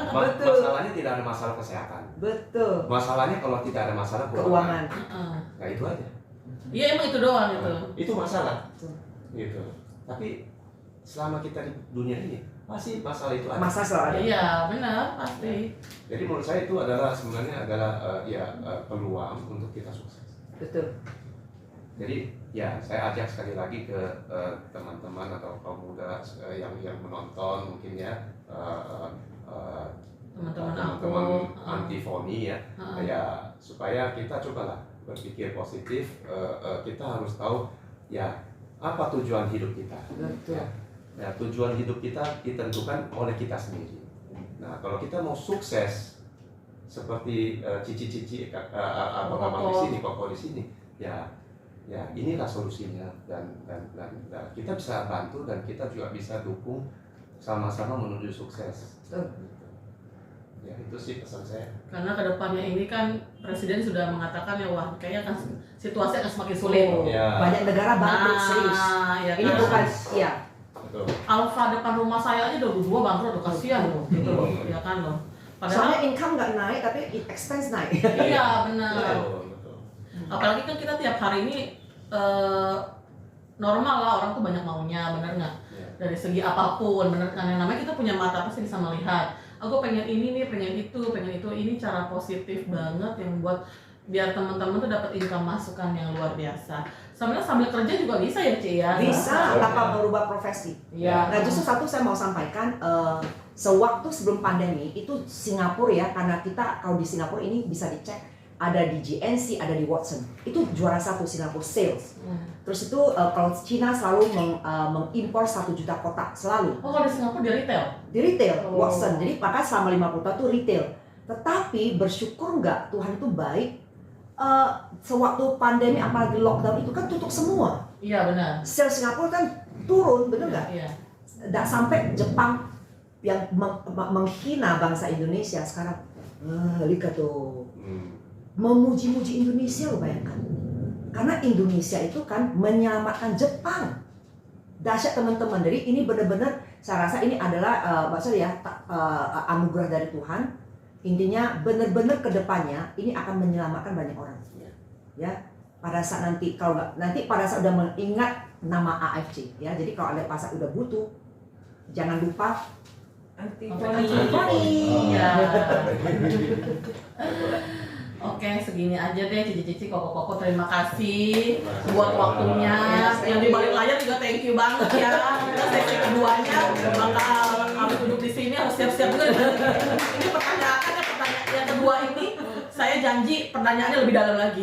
Speaker 4: Betul.
Speaker 5: Masalahnya tidak ada masalah kesehatan.
Speaker 4: Betul.
Speaker 5: Masalahnya kalau tidak ada masalah
Speaker 4: Keuangan.
Speaker 1: Heeh.
Speaker 5: Nah itu aja.
Speaker 1: Iya emang itu doang gitu.
Speaker 5: Itu masalah.
Speaker 4: Betul.
Speaker 5: Gitu. Tapi selama kita di dunia ini pasti masalah itu ada.
Speaker 4: Masa selalu ada.
Speaker 1: Iya benar pasti.
Speaker 5: Jadi menurut saya itu adalah sebenarnya peluang untuk kita sukses.
Speaker 4: Betul.
Speaker 5: Jadi ya saya ajak sekali lagi ke teman-teman atau kaum muda yang menonton mungkin ya
Speaker 1: Teman-teman aku.
Speaker 5: antifoni ya, ya supaya kita cobalah berpikir positif. Kita harus tahu ya apa tujuan hidup kita.
Speaker 4: Betul.
Speaker 5: Ya, tujuan hidup kita ditentukan oleh kita sendiri. Nah kalau kita mau sukses seperti cici-cici abang-abang di sini, koko di sini, ya inilah solusinya dan kita bisa bantu dan kita juga bisa dukung sama-sama menuju sukses. Ya itu sih pesan saya.
Speaker 1: Karena kedepannya ini kan presiden sudah mengatakan ya wah kayaknya akan situasi akan semakin sulit.
Speaker 5: Ya.
Speaker 4: Banyak negara bangkrut serius.
Speaker 1: ya
Speaker 4: Ini
Speaker 1: kan?
Speaker 4: bukan ya.
Speaker 5: Betul.
Speaker 1: Alfa depan rumah saya aja udah dua bangkrut, udah kasihan loh, gitu loh, ya kan loh.
Speaker 4: Soalnya
Speaker 1: Padahal
Speaker 4: income nggak naik tapi expense naik.
Speaker 1: iya benar.
Speaker 5: Betul.
Speaker 1: Apalagi kan kita tiap hari ini normal lah orang tuh banyak maunya, bener nggak?
Speaker 5: Ya.
Speaker 1: Dari segi apapun, bener kan? Yang namanya kita punya mata pasti bisa melihat. Aku pengen ini nih, pengen itu. Ini cara positif banget yang buat biar teman-teman tuh dapat income masukan yang luar biasa. Sebenarnya sambil kerja juga bisa ya, Ci ya?
Speaker 4: Bisa tanpa berubah profesi.
Speaker 1: Iya.
Speaker 4: Nah justru satu saya mau sampaikan, sewaktu sebelum pandemi itu Singapura ya, karena kita kalau di Singapura ini bisa dicek ada di GNC, ada di Watson, itu juara satu Singapura sales. Terus itu kalau Cina selalu mengimpor 1 juta kotak selalu
Speaker 1: Oh kalau di Singapura di retail?
Speaker 4: di retail
Speaker 1: Oh.
Speaker 4: Watson. Jadi maka selama 50 tahun itu retail. Tetapi bersyukur nggak Tuhan itu baik. Sewaktu pandemi apalagi lockdown itu kan tutup semua.
Speaker 1: Iya benar.
Speaker 4: Sales Singapura kan turun, betul nggak?
Speaker 1: Iya.
Speaker 4: Dan sampai Jepang yang menghina bangsa Indonesia sekarang, lihat tuh, memuji-muji Indonesia lo bayangkan. Karena Indonesia itu kan menyelamatkan Jepang. Dahsyat teman-teman. Jadi ini benar-benar saya rasa ini adalah maksudnya anugerah dari Tuhan. Intinya benar-benar kedepannya ini akan menyelamatkan banyak orang. Ya, pada saat nanti kalau nggak nanti pada saat udah mengingat nama AFC ya. Jadi kalau ada pasar udah butuh, jangan lupa
Speaker 2: Antifoni.
Speaker 1: Iya. Oke, segini aja deh Cici-cici, Koko-koko, terima kasih buat waktunya. Yang di balik layar juga thank you banget ya. Kita sesi keduanya bakal harus duduk di sini, harus siap-siap juga. Ini pertanyaan yang kedua ini saya janji pertanyaannya lebih dalam lagi.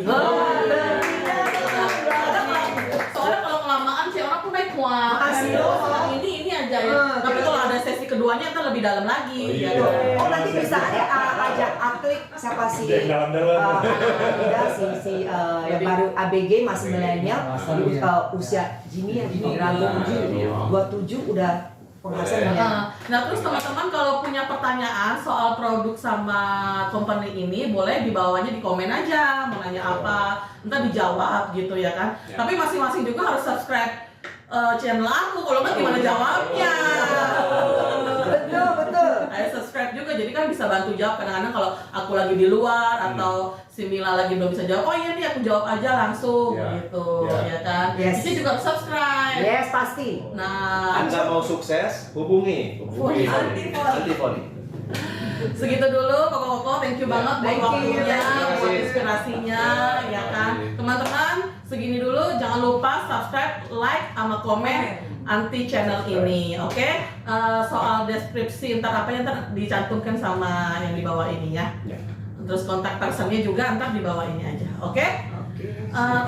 Speaker 1: Soalnya kalau kelamaan sih orang tuh naik kuat.
Speaker 4: Makasih loh.
Speaker 1: Ini aja ya. Tapi kalau ada sesi keduanya ntar lebih dalam lagi.
Speaker 3: Oh, iya.
Speaker 1: Ya.
Speaker 4: Oh nanti bisa ajak Atlik siapa sih?
Speaker 3: Yang dalam-dalam.
Speaker 4: Ada si yang baru ABG masih milenial usia Jimmy yang Rago 27 udah penghasilan ya.
Speaker 1: Nah terus teman-teman kalau punya pertanyaan soal produk sama company ini boleh di bawahnya di komen aja mau nanya apa, ntar dijawab gitu ya kan. Tapi masing-masing juga harus subscribe channel aku, kalau nggak gimana jawabnya.
Speaker 4: Betul.
Speaker 1: Ayo subscribe juga, jadi kan bisa bantu jawab. Kadang-kadang kalau aku lagi di luar atau si Mila lagi belum bisa jawab, oh iya nih aku jawab aja langsung gitu, ya kan.
Speaker 4: Yes.
Speaker 1: Cici juga harus subscribe.
Speaker 4: Yes pasti.
Speaker 1: Nah,
Speaker 5: Anda mau sukses, hubungi Antifoni.
Speaker 1: segitu dulu Koko-koko, thank you banget buat
Speaker 4: Thank you.
Speaker 1: waktunya,
Speaker 5: Terima
Speaker 1: buat
Speaker 5: kasih.
Speaker 1: inspirasinya, ya kan.
Speaker 5: Terima kasih.
Speaker 1: Teman-teman, segini dulu, jangan lupa subscribe, like, sama komen anti channel ini, oke? Soal deskripsi ntar dicantumkan sama yang di bawah ini ya. Terus kontak personnya juga ntar di bawah ini aja, oke?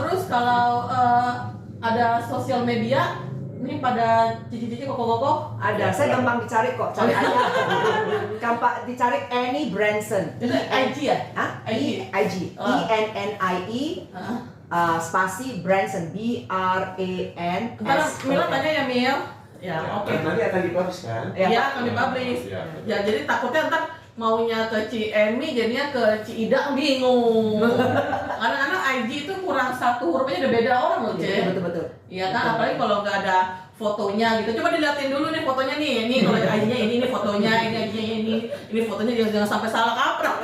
Speaker 1: Terus kalau ada sosial media, ini pada Cici-cici, Koko-koko,
Speaker 4: Ada, saya gampang dicari kok, cari aja. Gampang dicari Annie Branson.
Speaker 1: itu IG ya?
Speaker 4: Hah?
Speaker 1: IG.
Speaker 4: IG. ENNIE spasi Branson BRANSON.
Speaker 1: Ntar Mila tanya ya Mil. Ya, oke.
Speaker 5: Nanti akan dipublish kan?
Speaker 1: Iya, kami publish.
Speaker 5: Iya.
Speaker 1: Ya, jadi takutnya ntar maunya ke Ci Emi, jadinya ke Ci Ida bingung. Karena IG itu kurang satu hurufnya udah beda orang loh, Ce.
Speaker 4: Betul.
Speaker 1: Iya kan, apalagi kalau nggak ada fotonya gitu. Coba dilihatin dulu nih fotonya nih. Ini kalau IG-nya ini fotonya, ini IG-nya ini fotonya jangan sampai salah kaprah.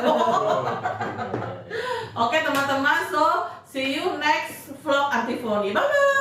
Speaker 1: Oke teman-teman, so see you next vlog Antifoni. Bye bye.